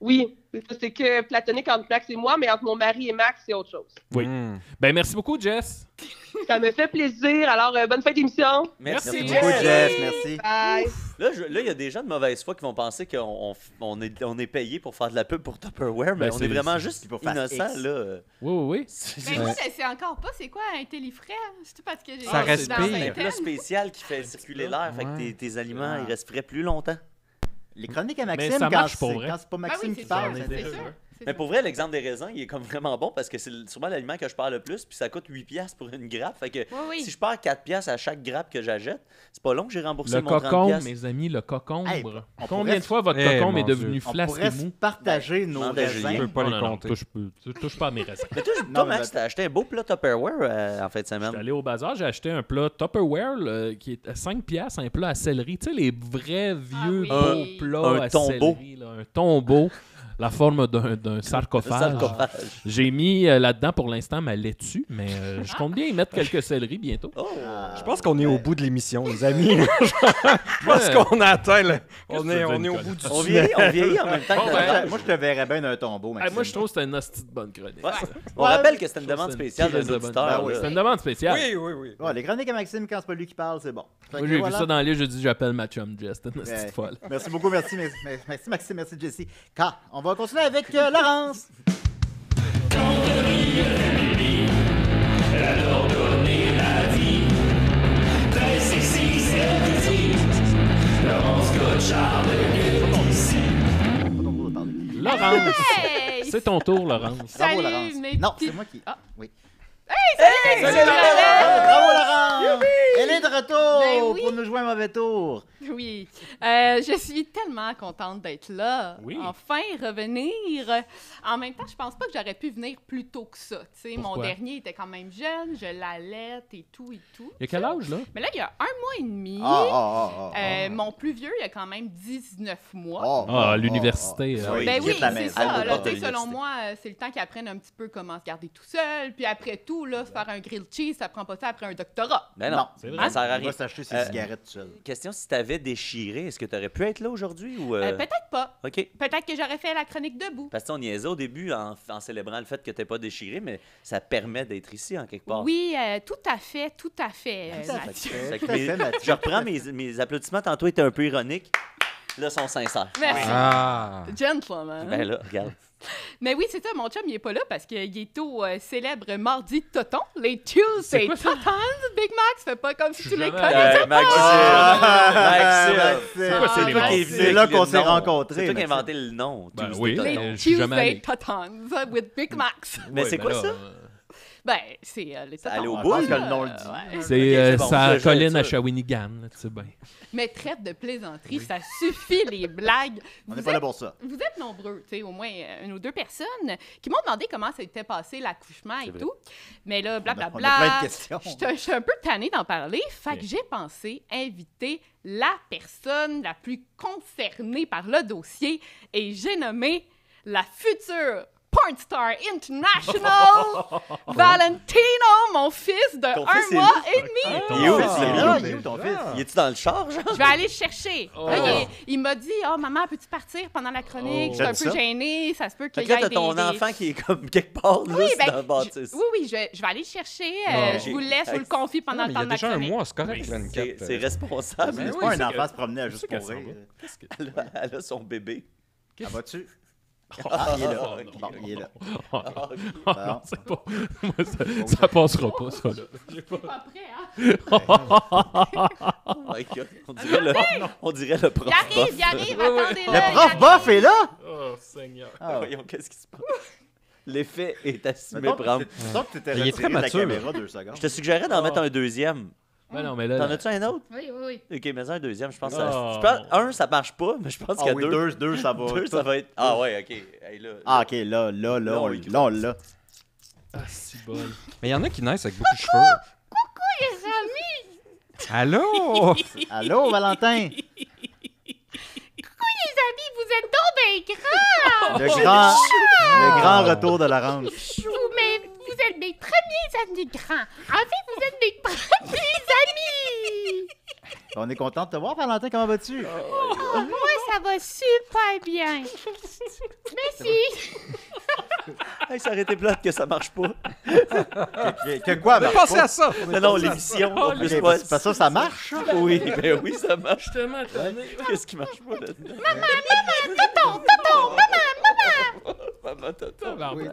Oui, c'est que platonique entre Max et moi, mais entre mon mari et Max, c'est autre chose. Oui. Mm. Ben, merci beaucoup, Jess. Ça me fait plaisir. Alors, bonne fin d'émission. Merci, Merci beaucoup, Jess. Merci. Bye. Là, il y a des gens de mauvaise foi qui vont penser qu'on est payé pour faire de la pub pour Tupperware, mais Ben, on c'est- est vraiment c'est- juste pour faire innocent, X. là. Oui, oui, oui. Ben, moi, je sais encore pas c'est quoi un télifrais. C'est tout parce que j'ai. Ça dans respire. un C'est un thème. plat spécial qui fait circuler l'air, fait que tes aliments, ils resteraient plus longtemps. Les chroniques à Mais Maxime, ça quand marche pour vrai. c'est pas Ben Maxime oui, qui c'est parle. sûr, c'est c'est sûr. sûr. C'est Mais sûr. pour vrai, l'exemple des raisins, il est comme vraiment bon parce que c'est sûrement l'aliment que je perds le plus, puis ça coûte 8$ pour une grappe. Fait que Oui, oui. si je perds 4$ à chaque grappe que j'achète, c'est pas long que j'ai remboursé Le mon cocombe, 30$. mes amis, le cocombre. Hey, on Combien pourrait- de fois votre Eh, cocombe est mon devenu On flasque pourrait et se mou? partager nos demande à raisins. Julien. Je peux pas Non, les non, non, compter. touche pas à mes raisins. Mais toi, Non, mais Max, t'as acheté un beau plat Tupperware en fin de Je suis semaine. allé au bazar, j'ai acheté un plat Tupperware là, qui est à 5$, un plat à céleri. Tu sais, les vrais vieux oui. beaux plats Un à tombeau. céleri. Là, un tombeau, la forme d'un sarcophage. Sarcophage. J'ai mis là-dedans pour l'instant ma laitue, mais je compte bien y mettre quelques céleris bientôt. Oh! Je pense qu'on est au bout de l'émission, les amis. Je pense Ouais. qu'on a atteint le... Qu'est-ce On que est, tu veux on dire, est au Nicolas? bout du On tunnel. vieillit en même temps Bon, que ben, notre Moi, je te verrais bien d'un tombeau, Hey, Maxime. moi, je trouve que c'est une hostie de bonne chronique. Ouais. On rappelle que c'était une Je trouve demande que c'est une spéciale crise d'un de bonne- auditeur. Ben oui. là. C'est une demande spéciale. Oui, oui, oui. Ouais, les chroniques à Maxime, quand c'est pas lui qui parle, c'est bon. Fait Moi, que j'ai voilà. vu ça dans le livre, j'ai dit j'appelle ma chum Jess. C'était une hostie Ouais. de folle. Merci beaucoup, merci Maxime, merci Jessie. On va continuer avec Laurence. Laurence Gotchard, Laurence. Hey! C'est ton tour, Laurence. Bravo, Salut, Laurence. mes Non, petits- c'est moi qui. Ah. Oui. Salut, Bravo, Laurence! Elle est de retour Ben oui. pour nous jouer un mauvais tour. Oui, je suis tellement contente d'être là. Oui. Enfin, revenir. En même temps, je pense pas que j'aurais pu venir plus tôt que ça. Tu sais, mon Pourquoi? dernier était quand même jeune, je l'allaite et tout et tout. Il y a quel âge, là? Mais là, il y a 1 mois et demi. Mon plus vieux, il a quand même 19 mois. Ah, l'université. Oui, Ben il oui, quitte la c'est maison. ça. Elle Là, va pas tu sais, de selon l'université. moi, c'est le temps qu'ils apprennent un petit peu comment se garder tout seul. Puis après tout, là, se faire un grilled cheese, ça prend pas ça après un doctorat. Ben non, c'est vrai. ça sert à Il rien. va s'acheter ses Euh, cigarettes tout seul. Question, si t'avais déchiré, est-ce que t'aurais pu être là aujourd'hui ou... Peut-être pas. OK. Peut-être que j'aurais fait la chronique debout. Parce qu'on niaisait au début en célébrant le fait que t'es pas déchiré, mais ça permet d'être ici en quelque part. Oui, tout à fait, Mathieu. Fait que Tout à fait, mes- Mathieu. je reprends mes applaudissements. Tantôt étaient un peu ironiques. Là, sont sincères. Merci. Ah. Gentleman. Ben là, regarde. Mais oui, c'est ça, mon chum, il est pas là parce qu'il est au célèbre mardi Toton, les Tuesday quoi ça? Totons. Big Max, fais pas comme si tu les jamais connaissais. Maxime! Maxime. C'est quoi, c'est les toi qui es Maxime? venu C'est avec là le qu'on s'est nom. rencontrés, C'est toi qui as Maxime. inventé le nom. Ben Tuesday oui. Toton. Les Je suis jamais allé. Tuesday Totons with Big Max. Mais Ouais, c'est quoi là, ça? Ben, c'est les Totons. Aller au Je bout, pense que là. le nom le dit. Ouais. C'est Ok, c'est bon, ça je colline vais à être sûr. Shawinigan, là, tu sais bien. Mais traite de plaisanterie, ça suffit les blagues. On Vous n'est pas là êtes- pour ça. Vous êtes nombreux, tu sais, au moins une ou deux personnes qui m'ont demandé comment ça s'était passé l'accouchement et vrai. tout. Mais là, On a blablabla. plein de questions. Je suis un peu tannée d'en parler. Fait Ok. que j'ai pensé inviter la personne la plus concernée par le dossier et j'ai nommé la future porn star international, Valentino, mon fils de Ton 1 fils est mois là? et demi. Il est où, fils, il est il est là, où, il est où ton fils? Il est-tu dans le char, genre? Je vais aller le chercher. Oh. Là, il m'a dit, « Oh, maman, peux-tu partir pendant la chronique? Oh. Je suis un J'aime peu ça. gênée. Ça se peut Fait qu'il que y là, ait t'as des... ton des- enfant qui est comme quelque part Oui, lousse ben, dans le bâtisse. oui, je vais aller le chercher. Non, Je vous le laisse, je vous le confie pendant Non, mais le il y temps a de déjà la un chronique. mois, c'est correct, Oui, 24. C'est responsable. C'est oui, pas c'est un que- enfant se promener à Je juste sais qu'elle pour s'en rire. va. Qu'est-ce que- Elle a son bébé. Ah, vas-tu? Ah, il est là. oh, non. Bon, il est là. Oh, Ah, ok. oh, Bon. non, c'est pas... Moi, ça passera pas, ça, là. J'ai pas- Pas prêt, hein? Oh my God. On dirait le prof. Il arrive, attendez-le. Le prof bof est là? Oh, Seigneur. Ah, Voyons, qu'est-ce qui se passe? L'effet est assumé, Mettons Bram. que t'étais Il est retiré très de la mature. caméra 2 secondes. Je te suggérais d'en mettre un deuxième. Ben non, mais là... T'en as-tu un autre? Oui, oui, oui. Ok, mais un deuxième, je pense que Oh. ça. Je pense, un, ça marche pas, mais je pense Ah qu'il y a oui, deux. deux, ça va. Deux, ça va être. Ah ouais, ok. Hey, là, Ah, ok, là, on l'a. Ah, si bol. Mais il y en a qui naissent avec beaucoup de cheveux. Les amis, Allô? Allô, Valentin? les amis, vous êtes donc bien grands. Le grand retour de la range. Mais vous êtes mes premiers amis grands. En fait, vous êtes mes premiers amis. On est content de te voir, Valentin. Comment vas-tu? Moi, ça va super bien. Merci. hey, ça aurait été plate que ça marche pas. Que quoi, marche Pensez pas? à ça! Non, non, l'émission. en plus, Ok, pas- parce que ça, ça marche? ça? Oui, ben oui, ça marche. Tellement tanné. Qu'est-ce qui marche pas là-dedans? Maman, tonton. Oui,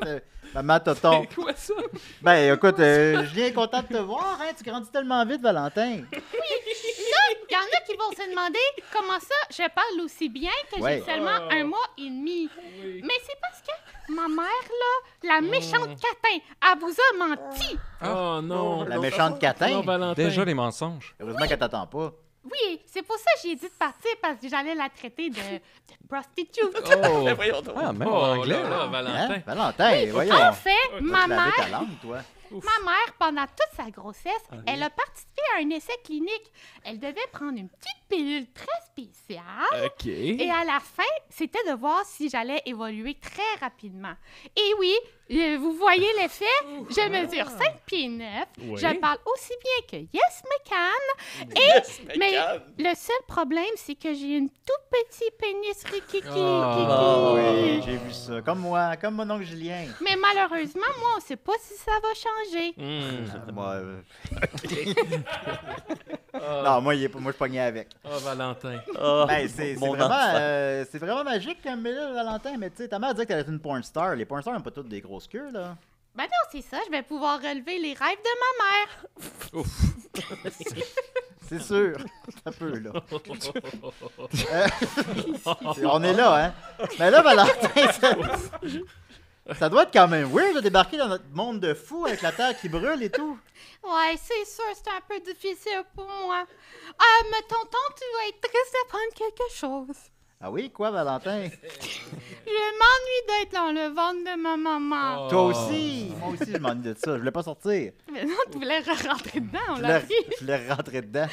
maman, tonton. C'est quoi ça? Ben, écoute, je viens content de te voir, hein. Tu grandis tellement vite, Valentin. Il y en a qui vont se demander comment ça, je parle aussi bien que Ouais. j'ai seulement 1 mois et demi. Mais c'est parce que ma mère, là, la méchante catin, elle vous a menti. Oh non. La méchante Non, catin. Valentin. Déjà les mensonges. Heureusement qu'elle t'attend pas. Oui, c'est pour ça que j'ai dit de partir, parce que j'allais la traiter de prostitute. Oh, Ben voyons donc. Ah, même en oh anglais. là là, Hein? Valentin. Valentin, voyons. En fait, Va ma te laver mère, ta langue, toi. ma mère, pendant toute sa grossesse, elle a participé à un essai clinique. Elle devait prendre une petite pilule très spéciale. OK. Et à la fin, c'était de voir si j'allais évoluer très rapidement. Et oui, vous voyez l'effet? Je mesure 5 pieds 9. Oui. Je parle aussi bien que Yes McCann. Yes, Mais calme. le seul problème, c'est que j'ai une tout petit pénis rikiki. Ah, Oui, j'ai vu ça. Comme moi, comme mon oncle Julien. Mais malheureusement, moi, on ne sait pas si ça va changer. Moi, non, moi, moi, je pognais avec. Oh, Valentin. Ah, Ben, c'est mon vraiment, enfant. c'est vraiment magique comme là, Valentin. Mais tu sais, ta mère disait que t'allais être une porn star. Les porn stars n'ont pas toutes des grosses queues, là. Ben non, c'est ça, je vais pouvoir relever les rêves de ma mère. C'est sûr. Un peu, là. On est là, hein? Mais là, Valentin, ça doit être quand même weird de débarquer dans notre monde de fous avec la terre qui brûle et tout. Ouais, c'est sûr, c'est un peu difficile pour moi. Mais tonton, tu vas être triste d'apprendre quelque chose. Ah oui, quoi, Valentin? Je m'ennuie d'être dans le ventre de ma maman. Toi aussi? Moi aussi, je m'ennuie de ça. Je voulais pas sortir. Mais non, tu voulais rentrer dedans, on Je l'a voulais, pris. je voulais rentrer dedans.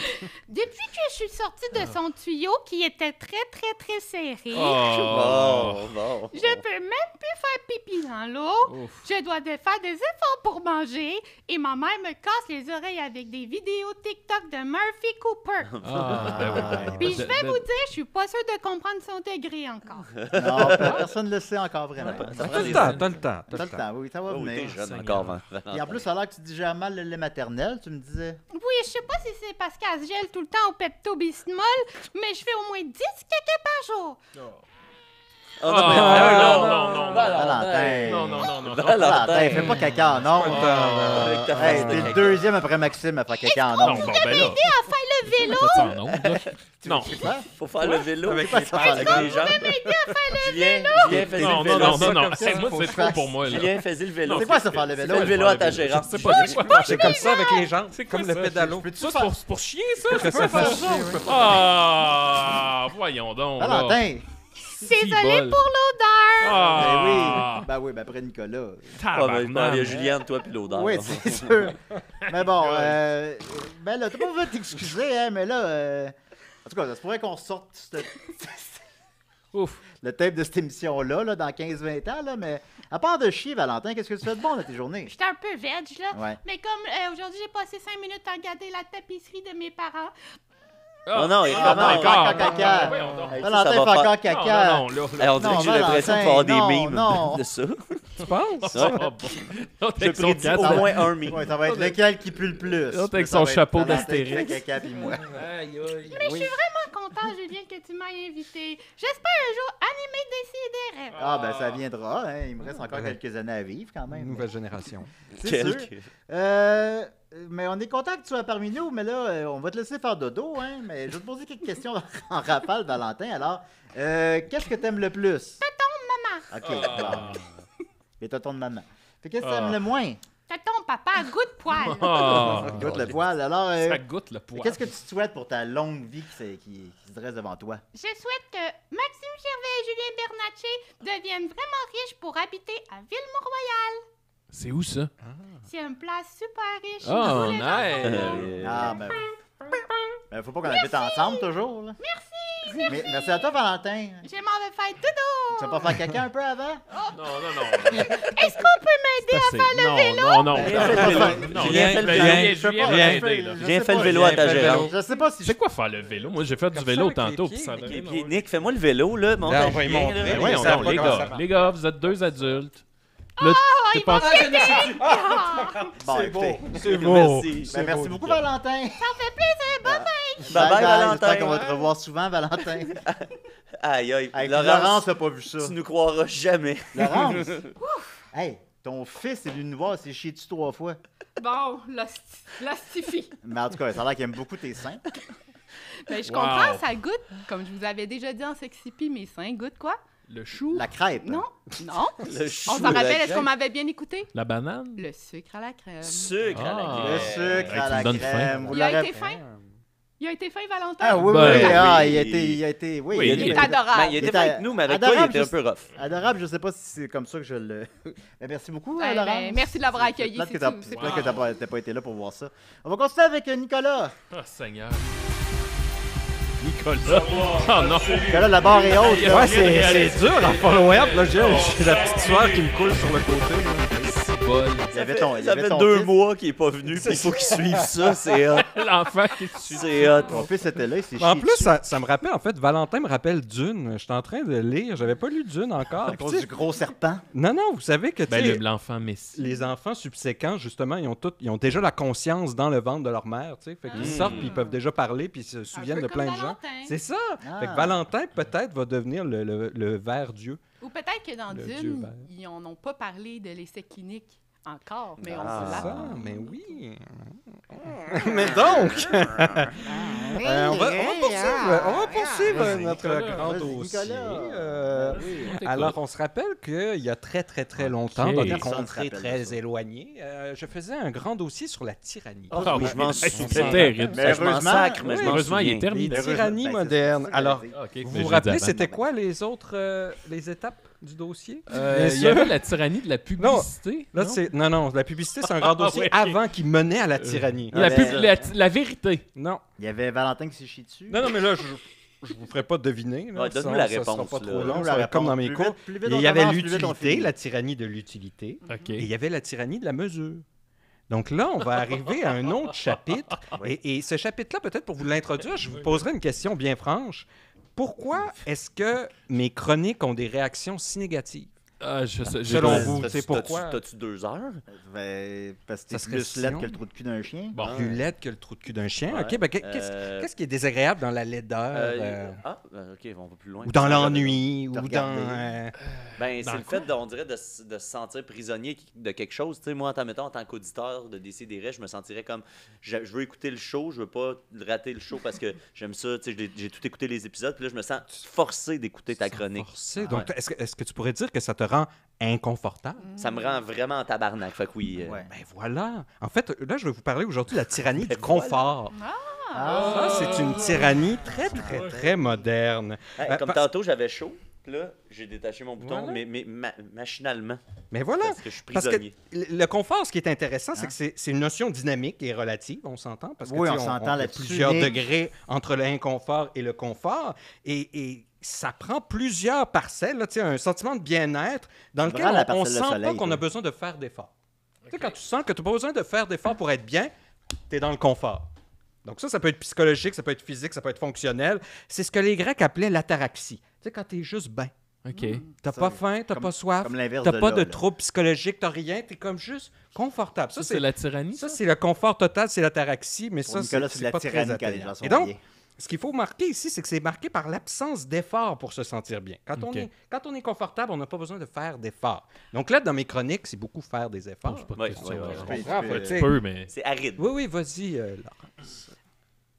Depuis que je suis sortie de son tuyau qui était très, très, très serré, Bon. je peux même plus faire pipi dans l'eau. Ouf. Je dois faire des efforts pour manger et ma mère me casse les oreilles avec des vidéos TikTok de Murphy Cooper. Puis je vais vous dire, je suis pas sûre de comprendre son degré encore. Non, personne ne le sait encore vraiment. T'as le temps, t'as le temps. T'as le temps, oui, ça va Oh, t'es venir. jeune encore, Valentin. Et en plus, ça a l'air que tu digères mal le lait maternel, tu me disais. Oui, je sais pas si c'est parce qu'elle se gèle tout le temps au Pepto-Bismol, mais je fais au moins 10 caca par jour. Oh, non. Valentin. Non. Valentin, fais pas caca en ondes. Avec ta Hey, face de t'es le caca. deuxième après Maxime à faire caca en Non, ondes. bon, ben là. À faire le vélo, Faites ça en ondes, là. Non. Faut faire le vélo avec quoi ça, faire le les jambes. Julien faisait Non, le vélo. non. comme ça, Hey, moi, faut c'est que je trop fasse. pour moi, là. Julien faisait le vélo. C'est quoi ça, faire le Fais vélo? le vélo à ta gérante. C'est pas c'est quoi. C'est comme ça avec les jambes. C'est Comme quoi le ça? pédalo. Ça, c'est pour chier, ça? Que ça fasse chier, ouais. Ah, voyons donc. là. Valentin! désolé bol. pour l'odeur. Ah, Ben oui, ben après Nicolas. Ah, ben, il y a tabarnak. Juliane, toi, puis l'odeur. Oui, c'est sûr. Mais bon, ben là, t'as pas besoin de t'excuser, hein, mais là, en tout cas, ça se pourrait qu'on sorte Ouf. le tape de cette émission-là, là, dans 15-20 ans, là, mais à part de chier, Valentin, qu'est-ce que tu fais de bon dans tes journées? J'étais un peu veg, là. Ouais. Mais comme aujourd'hui, j'ai passé 5 minutes à regarder la tapisserie de mes parents. Oh non, il Ah, non, commence. il fait encore caca. Voyons donc. Hey, Valentin ça fait va faire- encore caca. Non, là. Hey, on dirait Non, que j'ai l'impression qu'il va y avoir des Valentin, mimes non. de ça. Tu penses? Ah, bon. L'autre Je avec son prédis casque. au moins un mime. Ouais, ça va être lequel qui pue le plus. L'autre avec Ça son va être chapeau Valentin qui d'Astérix. fait caca, puis moi. Aïe, aïe. Mais je suis vraiment contente, Julien, que tu m'aies invité. J'espère un jour animer des rêves. Ah, ben ça viendra, hein. Il me reste encore quelques années à vivre quand même. Nouvelle génération. C'est sûr. Quelques. Mais on est content que tu sois parmi nous, mais là, on va te laisser faire dodo, hein. Mais je vais te poser quelques questions en rafale, Valentin. Alors, qu'est-ce que t'aimes le plus? Maman, OK, bon. Et tonton de maman. Fait qu'est-ce que t'aimes le moins? ton papa, goût de poil. Ah, Goûte le poil. Alors, ça goûte le poil. qu'est-ce que tu souhaites pour ta longue vie qui se dresse devant toi? Je souhaite que Maxime Gervais et Julien Bernatchez deviennent vraiment riches pour habiter à Ville-Mont-Royal. C'est où ça? C'est une place super riche. Oh, Tous les nice. enfants. Ah, ben, faut pas qu'on habite ensemble toujours, là. Merci! Merci à toi, Valentin. Je m'en vais faire dodo. Tu vas pas faire caca un peu avant? Non. Est-ce qu'on peut m'aider à faire le vélo? Non. Julien fait le vélo. Non, Julien fait le Julien, vélo. Julien va Julien, m'aider, là. Julien fait le vélo à ta gérante. Je sais pas si C'est quoi faire le vélo? Moi, j'ai fait du Comme vélo ça, avec les tantôt. pieds, Puis ça avec donne- Puis, Nick, fais-moi le vélo, là. Monte Là, à on va y Julien, montrer. là. Ben Ils voyons savent donc, pas les comment ça gars. marche. Les gars, vous êtes deux adultes. Là, t'es pas... Bon, écoutez. C'est beau. Merci. Ben, merci beaucoup, Valentin. Ça fait plaisir. Bye bye. Bye bye, J'espère qu'on va Valentin. te revoir souvent, Valentin. Aïe, aïe. Hey, puis Laurence, Laurence n'a pas vu ça. tu nous croiras jamais. Laurence! Hey, ton fils est venu nous voir, c'est chié dessus 3 fois. Bon, l'ostifie. Mais en tout cas, ça a l'air qu'il aime beaucoup tes seins. Ben, je Wow. comprends, ça goûte. Comme je vous avais déjà dit en Sexipie, mes seins goûtent quoi? Le chou? La crêpe. Non, non. Le chou On à s'en la rappelle, est-ce crème. qu'on m'avait bien écouté? La banane? Le sucre à la crème. Sucre à la Ah. Le crème. sucre Hey, à tu la me donnes crème. faim. Vous Il a l'aurez- été fin? Il a été fin, Valentin? Ah oui, Ben, oui, ah, oui. il a été, oui, Oui, il a il été est adorable. Ben, il était pas avec nous, mais avec toi, il adorable, était un peu rough. Adorable, je sais pas si c'est comme ça que je le... Ben, merci beaucoup, Ben, Laurence. ben, merci de l'avoir accueilli, Peut-être c'est que t'as tout, c'est peut-être pas que t'as pas été là pour voir ça. On va continuer avec Nicolas. Ah, Seigneur. Nicolas. Oh non. Nicolas, la barre est haute. là. Ouais, c'est dur en follow-up. Là, j'ai la petite sueur qui me coule sur le côté. Il y avait ton, il y Ça avait fait ton 2 fils. mois qu'il est pas venu, puis il faut qu'il suive ça. C'est hot. L'enfant qui suit. C'est hot. Ton fils était là, il s'est En chié plus, dessus ça me rappelle, en fait, Valentin me rappelle Dune. J'étais en train de lire, j'avais pas lu Dune encore. à Puis, cause tu sais, du gros serpent. non, vous savez que tu Ben, sais, l'enfant Messi. les enfants subséquents, justement, ils ont déjà la conscience dans le ventre de leur mère, tu sais. Fait qu'ils sortent, puis ils peuvent déjà parler, puis ils se souviennent peu de plein comme de gens. Valentin. C'est ça! Ah. Fait que Valentin, peut-être, va devenir le ver Dieu. Ou peut-être que dans Le dieu Dune, vert. ils n'en ont pas parlé de l'essai clinique encore, mais on Ah. se lave. Ça, mais oui. Mais donc, on va poursuivre notre Nicolas, grand vas-y, dossier. Nicolas. Alors, on se rappelle qu'il y a très, très, très longtemps, Ok. dans des Personne se contrées rappelle de très ça. éloignées, je faisais un grand dossier sur la tyrannie. Ah oui, je m'en C'était souviens. terrible. Mais Je m'en heureusement- sacre, mais je m'en Heureusement, il est souviens. terminé. Les tyrannies Ben, c'est modernes. ça que Alors, j'allais dire. Ok, vous mais vous je rappelez, dis avant. c'était quoi les autres les étapes du dossier? Il y avait la tyrannie de la publicité. Là, non? non, la publicité, c'est un grand dossier Ouais. avant qui menait à la tyrannie. La, mais- la vérité. Non. Il y avait Valentin qui s'est chié dessus. Non, mais là, je vous ferai pas deviner. Là, Ouais, donne-nous sinon, la ça sera réponse, pas là. trop Donne-nous long, la ça va être comme dans réponse. mes Plus cours. vite, plus vite Et on il y avait avance, plus vite on l'utilité, finit. la tyrannie de l'utilité. OK. Et il y avait la tyrannie de la mesure. Donc là, on va arriver à un autre chapitre. Et ce chapitre-là, peut-être pour vous l'introduire, je vous poserai une question bien franche. Pourquoi est-ce que mes chroniques ont des réactions si négatives? Ah, Selon pas- vous, c'est pourquoi? T'as-tu 2 heures? Ben, parce que Ça t'es serait plus si laide long. que le trou de cul d'un chien. Bon. Plus laide que le trou de cul d'un chien. Ouais. OK, ben, qu'est-ce qui est désagréable dans la laideur? OK, on va plus loin. Ou dans l'ennui, ou de dans... regarder. Ben, Dans c'est le quoi? fait, on dirait, de se sentir prisonnier de quelque chose. Tu sais, moi, mettons, en tant qu'auditeur de Décideret, je me sentirais comme, je veux écouter le show, je veux pas rater le show parce que j'aime ça, tu sais, j'ai tout écouté les épisodes, puis là, je me sens forcé d'écouter ta chronique. Forcé. Donc, est-ce que tu pourrais dire que ça te rend inconfortable? Ça me rend vraiment en tabarnak, fait que oui. Ouais. Ben voilà. En fait, là, je vais vous parler aujourd'hui de la tyrannie du confort. Ah, Ça, c'est une tyrannie très, très, très moderne. Hey, comme parce- tantôt, j'avais chaud, puis là, j'ai détaché mon bouton, Voilà. mais machinalement, Mais voilà. parce que je suis Parce que prisonnier. le confort, ce qui est intéressant, c'est que c'est une notion dynamique et relative, on s'entend. Parce que, Oui, tu sais, on s'entend il y a là-dessus, plusieurs mais- degrés entre l'inconfort et le confort. Et ça prend plusieurs parcelles, là, tu sais, un sentiment de bien-être dans lequel Vraiment la on ne parcelle de sent soleil, pas qu'on quoi. a besoin de faire d'efforts. Tu sais, quand tu sens que tu n'as pas besoin de faire d'efforts pour être bien, tu es dans le confort. Donc ça peut être psychologique, ça peut être physique, ça peut être fonctionnel. C'est ce que les Grecs appelaient l'ataraxie. Tu sais, quand tu es juste bien. OK. T'as Ça, pas faim, t'as comme- pas soif, comme l'inverse t'as de pas là, de là. troubles psychologiques, t'as rien, t'es comme juste confortable. Ça, c'est la tyrannie, ça, c'est le confort total, c'est l'ataraxie, mais Pour ça, Nicolas, c'est de la pas très tyrannie quand les atteignant. gens sont Et donc, bien. ce qu'il faut marquer ici, c'est que c'est marqué par l'absence d'effort pour se sentir bien. Quand, Ok. quand on est confortable, on n'a pas besoin de faire d'efforts. Donc là, dans mes chroniques, c'est beaucoup faire des efforts. Je sais pas de Ouais, question, ouais, là. ouais, Je ouais. comprends, peux- tu sais. peu, mais... C'est aride. Oui, oui, vas-y, Laurence.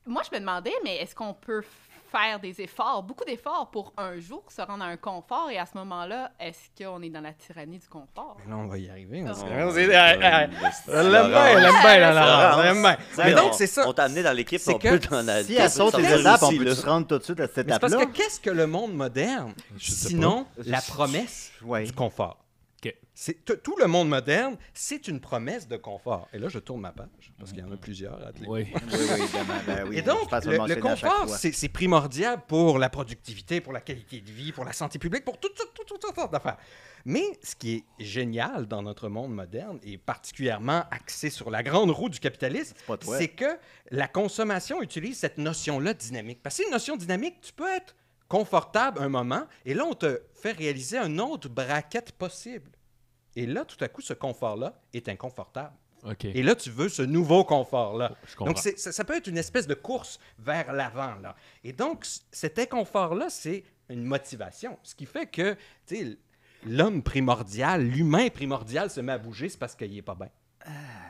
Moi, je me demandais, mais est-ce qu'on peut faire des efforts, beaucoup d'efforts pour un jour se rendre à un confort, et à ce moment-là, est-ce qu'on est dans la tyrannie du confort? Mais là, on va y arriver. Ah. Elle C'est l'aime bien, elle l'aime bien. Mais donc, c'est ça. On t'a amené dans l'équipe, C'est on que peut dans la... Si elle saute les sortir étapes, on aussi, peut là. se rendre tout de suite à cette Mais c'est parce étape-là. que qu'est-ce que le monde moderne, Je sais sinon la promesse Ouais. du confort? OK. Tout le monde moderne, c'est une promesse de confort. Et là, je tourne ma page, parce qu'il y en a plusieurs à te lire. Oui. Oui, oui, évidemment. Ben oui, Et donc, je pense le mentionner à chaque confort, fois. c'est primordial pour la productivité, pour la qualité de vie, pour la santé publique, pour toutes sortes d'affaires. Mais ce qui est génial dans notre monde moderne, et particulièrement axé sur la grande roue du capitalisme, pas toi. c'est que la consommation utilise cette notion-là dynamique. Parce que une notion dynamique, tu peux être confortable un moment, et là, on te fait réaliser un autre bracket possible. Et là, tout à coup, ce confort-là est inconfortable. OK. Et là, tu veux ce nouveau confort-là. Je comprends. Donc, ça peut être une espèce de course vers l'avant, là. Et donc, cet inconfort-là, c'est une motivation. Ce qui fait que, tu sais, l'homme primordial, l'humain primordial se met à bouger, c'est parce qu'il est pas bien.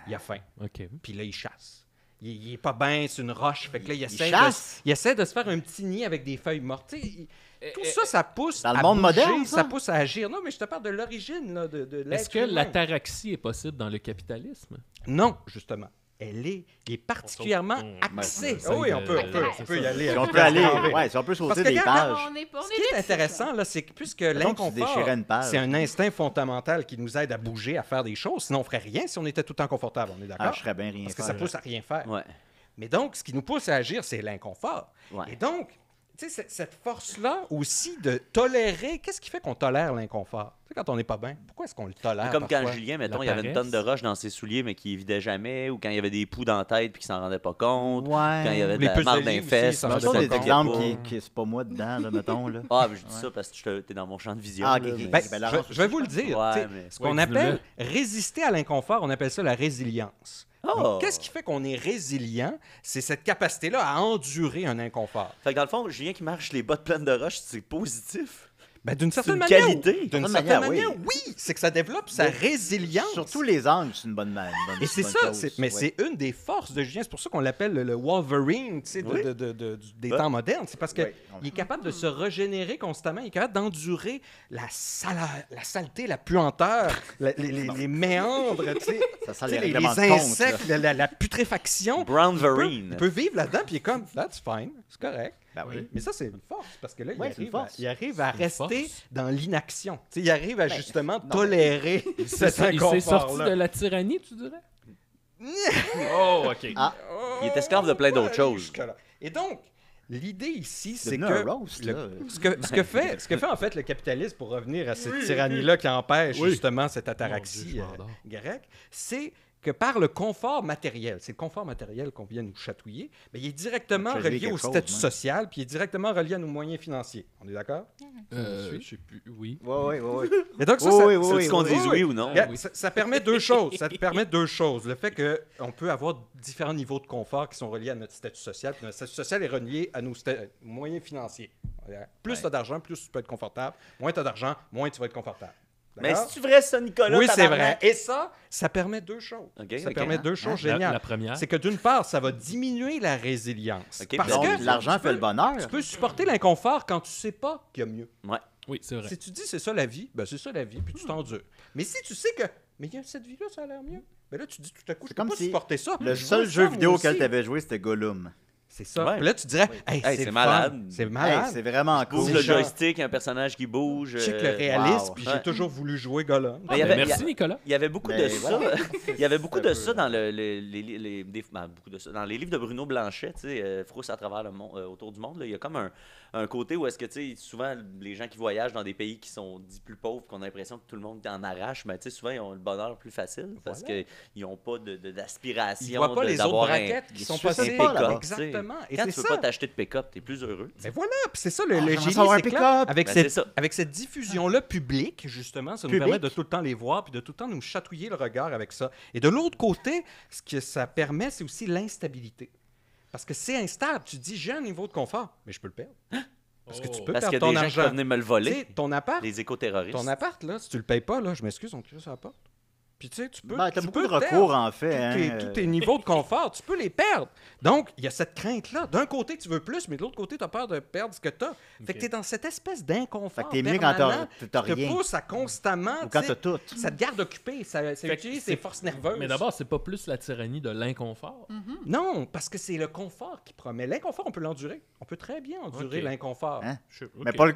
Il a faim. OK. Puis là, il chasse. Il est pas bien, c'est une roche. Fait que là, chasse? il essaie de se faire un petit nid avec des feuilles mortes. Tu sais, tout ça, ça pousse Dans le à monde bouger, moderne, ça? ça pousse à agir. Non, mais je te parle de l'origine là, de l'être Est-ce que humain. l'ataraxie est possible dans le capitalisme? Non, justement. Elle est particulièrement axée. on oui, on peut, c'est on peut y ça. aller. Si on peut aller, ouais, si on peut sauter Parce que des regarde, pages. On est Ce qui est vite, intéressant, là, c'est que puisque Donc, tu l'inconfort, déchirais une page. c'est un instinct fondamental qui nous aide à bouger, à faire des choses. Sinon, on ferait rien si on était tout le temps confortable. On est d'accord? Ah, je serais bien rien Parce que faire. ça pousse à rien faire. Ouais. Mais donc, ce qui nous pousse à agir, c'est l'inconfort. Ouais. Et donc, tu sais, cette force-là aussi de tolérer, qu'est-ce qui fait qu'on tolère l'inconfort? Tu sais, quand on n'est pas bien, pourquoi est-ce qu'on le tolère? Comme quand parfois? Julien, mettons, La il y avait une paresse. tonne de roches dans ses souliers, mais qu'il vidait jamais, ou quand il y avait des poux dans la tête puis qu'il s'en rendait pas compte, Ouais. quand il y avait de Les la puces marde de d'un lit aussi, fesse, ça il me se Ce sont fait des pas exemples compte. qui c'est pas moi dedans, là, mettons. Là. Ah, mais je dis ça parce que t'es dans mon champ de vision. Ah, là, ok, ok. mais- Ben, Ben, Laurence je vais vous le dire. Ouais, tu sais, mais- Ce qu'on Ouais, appelle résister à l'inconfort, on appelle ça la résilience. Oh! Donc, qu'est-ce qui fait qu'on est résilient? C'est cette capacité-là à endurer un inconfort. Fait que dans le fond, Julien qui marche les bottes pleines de roches, c'est positif. Ben, d'une C'est certaine une manière. qualité. D'une D'une certaine manière, manière, oui. C'est que ça développe sa résilience. Sur tous les angles, c'est une bonne man. Et c'est ça, c'est une des forces de Julien. C'est pour ça qu'on l'appelle le Wolverine, tu sais, Oui. des temps modernes. C'est parce qu'il Oui. est capable de se régénérer constamment. Il est capable d'endurer la saleté, la puanteur, les méandres, tu sais, Ça sent tu sais, les les règlements de compte, insectes, la putréfaction. Brownverine. Il peut vivre là-dedans, puis il est comme, that's fine, c'est correct. Ben oui. Mais ça, c'est une force, parce que là, Ouais, c'est une force. il arrive à C'est une rester force. dans l'inaction. Tu sais, il arrive à justement non, tolérer cet Il s'est sorti inconfort-là. de la tyrannie, tu dirais? Oh, OK. Ah. Il est esclave de plein d'autres Ouais, choses. jusque-là. Et donc, l'idée ici, c'est devenu que, un roast, là. ce que fait en fait le capitalisme pour revenir à cette tyrannie-là qui empêche justement cette ataraxie Mon Dieu, je m'endors. grecque, c'est que par le confort matériel, c'est le confort matériel qu'on vient nous chatouiller, mais il est directement Ça fait relié quelque au chose, statut hein. social, puis il est directement relié à nos moyens financiers. On est d'accord? Je sais plus. Oui. Oui. Et donc ça, Oui, ça, oui, C'est oui, ce qu'on oui, dise oui. oui ou non? Regarde, ça permet deux choses. Ça te permet deux choses. Le fait qu'on peut avoir différents niveaux de confort qui sont reliés à notre statut social. Puis notre statut social est relié à nos moyens financiers. Plus tu as d'argent, plus tu peux être confortable. Moins tu as d'argent, moins tu vas être confortable. Mais D'accord? c'est-tu vrai ça, Nicolas? Oui, c'est vrai. tabarnak? Et ça permet deux choses. Ok, Ça ok. permet deux choses La géniales. première. C'est que d'une part, ça va diminuer la résilience. Ok, parce donc, que l'argent tu fait le peux- bonheur. Tu peux supporter l'inconfort quand tu sais pas qu'il y a mieux. Oui, c'est vrai. Si tu dis c'est ça la vie, ben c'est ça la vie, puis tu t'endures. Mais si tu sais que, mais il y a cette vie-là, ça a l'air mieux, ben là tu dis tout à coup, je C'est peux comme pas si supporter ça. Le Je seul veux jeu ça, vidéo moi auquel aussi. tu avais joué, c'était Gollum. C'est ça. Ouais. Puis là, tu dirais, hey, Hey, c'est c'est le malade. fun, c'est Hey, malade. c'est vraiment Bouge cool. le déjà- joystick, il y a un personnage qui bouge. Check le réalisme, wow. puis Ouais. j'ai toujours voulu jouer Gollum. Mais il y avait- Merci, Nicolas. Il y avait beaucoup de Mais ça. voilà. Il y avait beaucoup de un ça peu- dans beaucoup de ça. Dans les livres de Bruno Blanchet, tu sais, Frousse à travers le monde, autour du monde. Là, il y a comme un côté où est-ce que, tu sais, souvent les gens qui voyagent dans des pays qui sont dits plus pauvres, qu'on a l'impression que tout le monde en arrache, mais tu sais, souvent ils ont le bonheur plus facile parce Voilà. qu'ils n'ont pas d'aspiration. Ils voient pas les autres d'avoir braquettes qui ils sont suivent passées. pas, là-bas. Exactement. Et Quand c'est tu peux ça. pas t'acheter de pick-up, t'es plus heureux. tu sais. Mais voilà, puis c'est ça le j'aimerais génie, savoir un c'est que pick-up. là, avec, Ben, c'est ça. avec cette diffusion-là publique, justement, ça nous Public. permet de tout le temps les voir, puis de tout le temps nous chatouiller le regard avec ça. Et de l'autre côté, ce que ça permet, c'est aussi l'instabilité. Parce que c'est instable. Tu dis, j'ai un niveau de confort, mais je peux le perdre. Parce que tu peux Parce qu'il y perdre a des ton gens qui argent. peuvent venir me le Tu voler, sais, ton appart, les éco-terroristes. ton appart, là, si tu le payes pas, là, je m'excuse, on te crie sur la porte. Puis tu sais, tu peux. Ben, t'as tu beaucoup peux de recours, perdre en fait. tous tes niveaux de confort, tu peux les perdre. Donc, il y a cette crainte-là. D'un côté, tu veux plus, mais de l'autre côté, tu as peur de perdre ce que tu as. Fait que tu es dans cette espèce d'inconfort. Fait que t'es mieux quand permanent t'as qui te rien. pousse à constamment. Ou quand tu sais, t'as tout. Ça te garde occupé, ça Fait que utilise c'est- tes forces nerveuses. Mais d'abord, c'est pas plus la tyrannie de l'inconfort. Non, parce que c'est le confort qui promet. L'inconfort, on peut l'endurer. On peut très bien endurer Ok. l'inconfort. Hein? Je- ok.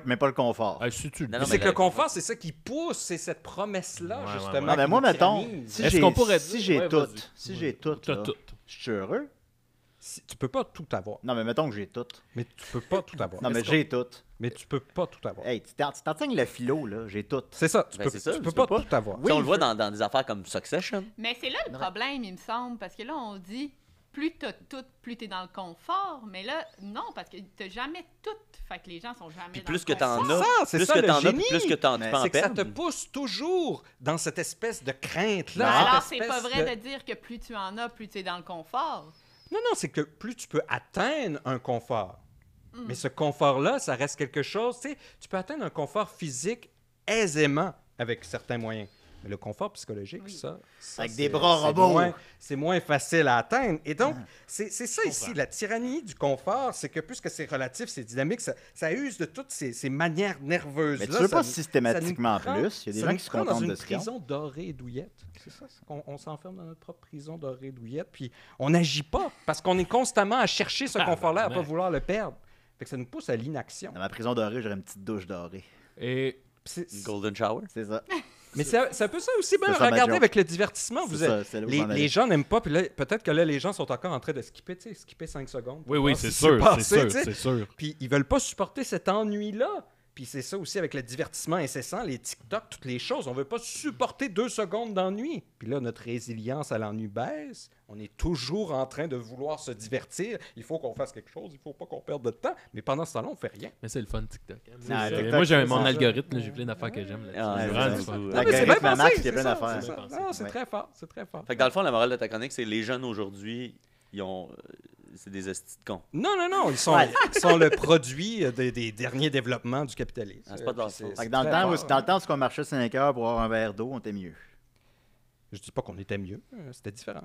Mais pas le confort. Ah, si tu le Non, Mais non, c'est mais que le la- confort, c'est ça qui pousse, c'est cette promesse-là, Ouais, ouais, justement. ouais. Non, mais qui moi, nous mettons, tyranise. si Est-ce j'ai qu'on pourrait si dire- j'ai ouais, tout, vas-y. si j'ai tout, T'as là, tout. je suis heureux. Tu peux pas tout avoir. Non, mais mettons que j'ai tout. Mais tu peux pas tout avoir. Non, mais j'ai tout. Mais tu peux pas tout avoir. Hey, tu t'enseignes le philo, là, j'ai tout. C'est ça, tu Ben, peux, c'est ça, tu peux tu pas peux tout avoir. Tu sais, on le voit dans des affaires comme Succession. Mais c'est là le problème, il me semble, parce que là, on dit plus t'as tout, plus t'es dans le confort. Mais là, non, parce que t'as jamais tout. Fait que les gens sont jamais Puis dans plus le que t'en confort. as, c'est plus ça, que le t'en as, génie. plus que t'en Mais tu peux en C'est que ça te perdre. pousse toujours dans cette espèce de crainte-là. Mais cette alors, c'est espèce pas vrai de dire que plus tu en as, plus tu es dans le confort. Non, non, c'est que plus tu peux atteindre un confort. Mais ce confort-là, ça reste quelque chose. Tu sais, tu peux atteindre un confort physique aisément avec certains moyens. Mais le confort psychologique, ça Avec des c'est- bras c'est robots. c'est moins facile à atteindre. Et donc, c'est ça ici, la tyrannie du confort, c'est que puisque c'est relatif, c'est dynamique, ça use de toutes ces manières nerveuses-là. Mais tu veux pas Ça nous- systématiquement ça nous prend- plus. Il y a des ça gens nous qui se prend dans contentent une de ce qu'ils ont. prison dorée et douillette. C'est ça, on s'enferme dans notre propre prison dorée et douillette, puis on n'agit pas, parce qu'on est constamment à chercher ce confort-là, à pas vouloir le perdre. Fait que ça nous pousse à l'inaction. Dans ma prison dorée, j'aurais une petite douche dorée. Et Golden Shower. C'est ça. Mais c'est un peu ça aussi, ben, C'est ça, ma regardez joke. avec le divertissement. C'est Vous ça, êtes- c'est là où les, j'en allais. les gens n'aiment pas, puis là, peut-être que là, les gens sont encore en train de skipper, tu sais, skipper 5 secondes. oui, pour oui, voir c'est ce qui sûr, s'est passé, c'est sûr, tu sais. c'est sûr. Puis ils veulent pas supporter cet ennui-là. Puis c'est ça aussi avec le divertissement incessant, les TikTok, toutes les choses. On veut pas supporter 2 secondes d'ennui. Puis là, notre résilience à l'ennui baisse. On est toujours en train de vouloir se divertir. Il faut qu'on fasse quelque chose. Il faut pas qu'on perde de temps. Mais pendant ce temps-là, on fait rien. Mais c'est le fun, TikTok. hein. Ah, C'est- TikTok, moi, j'ai c'est mon ça. algorithme, là, j'ai plein d'affaires que j'aime. là-dessus. Ah, C'est ouais, vraiment c'est du fun. cool. Non, mais L'algorithme c'est bien pensé, Max, il y a c'est plein ça, d'affaires. c'est ça. Non, c'est Ouais. très fort, c'est très fort. Fait que dans le fond, la morale de ta chronique, c'est les jeunes aujourd'hui, ils ont c'est des hosties de cons. Non, ils sont le produit des derniers développements du capitalisme. Ah, c'est pas de leur Puis faute. Fait que dans le temps où on marchait 5 heures pour avoir un verre d'eau, on était mieux. Je dis pas qu'on était mieux, c'était différent.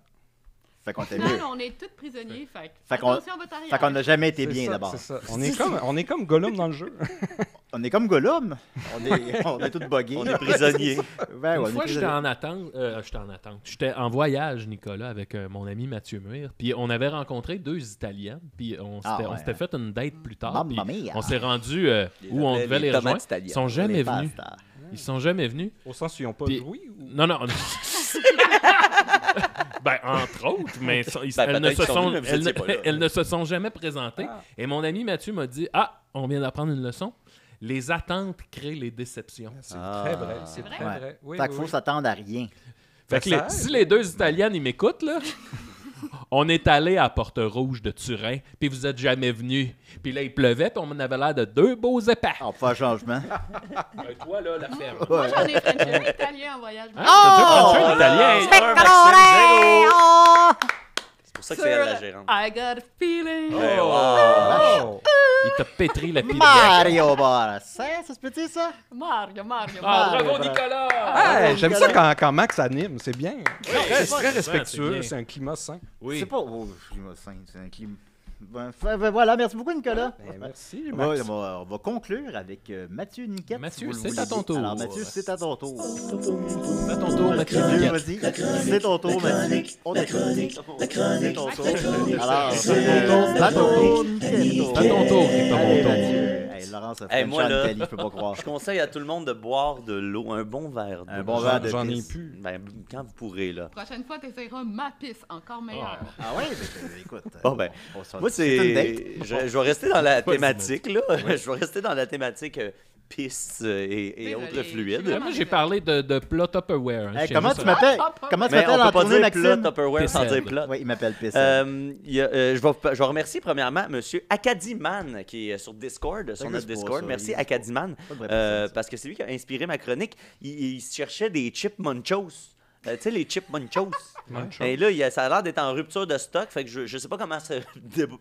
Fait qu'on était Non, mieux. non, on est tous prisonniers, fait qu'on- attention à votre arrière. Fait qu'on n'a jamais été bien C'est ça, d'abord. c'est ça. On est comme Gollum dans le jeu. On est comme Gollum. On est tous buggés. On est prisonniers. Ben, ouais, Une on est fois, j'étais prisonniers. en attente. J'étais en voyage, Nicolas, avec mon ami Mathieu Muir. Puis on avait rencontré 2 Italiens. Puis on s'était fait une date plus tard. Puis Mamma mia. on s'est rendu où on appelaient devait les les tomates rejoindre. italiennes. Ils sont jamais Les venus. pastas. Ils sont jamais venus. Au sens où ils n'ont pas Puis- joué. Ou... Non. Ben, entre autres, mais elles, ne peut-être se qu'ils sont sont, venus, mais vous étiez pas là. elles ne se sont jamais présentées. Ah. Et mon ami Mathieu m'a dit, on vient d'apprendre une leçon. Les attentes créent les déceptions. C'est très vrai. C'est C'est vrai? très Ouais. vrai. Oui, Fait qu'il oui, faut oui. s'attendre à rien. Fait que Ça aide. si les 2 Italiennes, ils m'écoutent, là, on est allé à Porte-Rouge de Turin, puis vous êtes jamais venus. Puis là, il pleuvait, puis on avait l'air de 2 beaux épais. On peut faire un changement. Toi, là, la ferme. Moi, j'en ai Frenché un italien en voyage. T'as déjà fait un italien? C'est pour ça que c'est elle la gérante. I got a feeling. Oh! Il t'a pétri la pile. Mario Bros. Ça se peut-il, ça? Mario. Bravo, Nicolas! Hey, j'aime ça quand Max anime, c'est bien. C'est très c'est respectueux, bien. c'est un climat sain. Oui. C'est pas... Oh, climat sain, c'est un climat... Ben, voilà, merci beaucoup, Nicolas. Merci, Ouais, Max. on va conclure avec Mathieu Niquette. Mathieu, si vous le c'est à voulez ton bien. tour. Alors, Mathieu, c'est à ton tour. C'est à ton tour, Mathieu. Mathieu, vas-y. C'est ton tour, Mathieu. On t'écoute. C'est ton tour. Alors, c'est à ton tour, Niquette. C'est à ton tour, c'est pas mon Allez, tour. Mathieu. Hey, Laurence a fait Hey, une moi, chante là, d'Italie, je peux pas croire. Je conseille à tout le monde de boire de l'eau, un bon verre d'eau. Un bon verre de J'en ai pisse. plus. Ben, quand vous pourrez, là. Prochaine fois, t'essaieras ma pisse, encore meilleure. Ah ouais? Ben, écoute. Bon, ben, moi, c'est une date. Je vais rester dans la thématique, là. Je vais rester dans la thématique pisse et Désolé. autres fluides. Moi, j'ai parlé de plot Tupperware. Hey, Je comment tiens tu juste m'appelles? Comment tu Mais m'appelles on en peut pas tournée, dire plot Maxime? Tupperware sans Pissel. dire plot. Oui, il m'appelle Pisse. Je vais remercier premièrement M. Acadiman qui est sur Discord, sur que notre c'est pour Discord. ça, Merci il- Acadiman, Pas de vraie personne, ça. parce que c'est lui qui a inspiré ma chronique. Il cherchait des chips munchos. Tu sais, les chips munchos. Et là, ça a l'air d'être en rupture de stock. Fait que je sais pas comment ce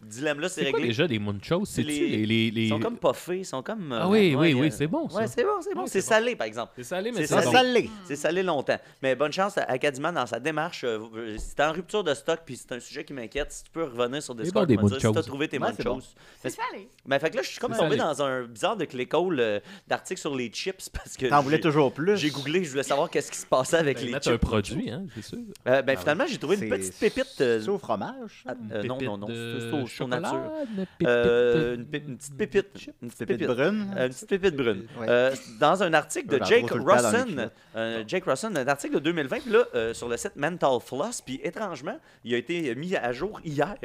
dilemme-là s'est C'est quoi réglé. déjà des munchos? C'est-tu Ils les... sont comme puffés, ils sont comme. Ah oui, ouais, oui, c'est bon, ça. Ouais, c'est bon, c'est bon. Ouais, C'est c'est salé, par exemple. C'est salé, mais C'est c'est C'est bon. salé. C'est salé longtemps. Mais bonne chance à Acadiman dans sa démarche. Si t'es en rupture de stock puis c'est un sujet qui m'inquiète, si tu peux revenir sur Discord des et me dire si munchos. t'as trouvé tes Ouais, c'est munchos. C'est salé. Mais fait que là, je suis comme C'est tombé salé. dans un bizarre de click-all d'articles sur les chips parce que T'en voulais toujours plus. j'ai googlé, je voulais savoir qu'est-ce qui se passait avec les Mettre chips. un produit, hein, c'est sûr. Finalement, j'ai trouvé une C'est- petite pépite. C'est au fromage. ça? Non, Pépite c'est de au chocolat, nature. une pépite Une petite pépite. Une petite Pépite brune. Une petite pépite brune. Ouais. Dans un article de J'en Jake trouve tout le temps dans mes Russon, culottes. Jake Russon, un article de 2020, puis là, sur le site Mental Floss, puis étrangement, il a été mis à jour hier,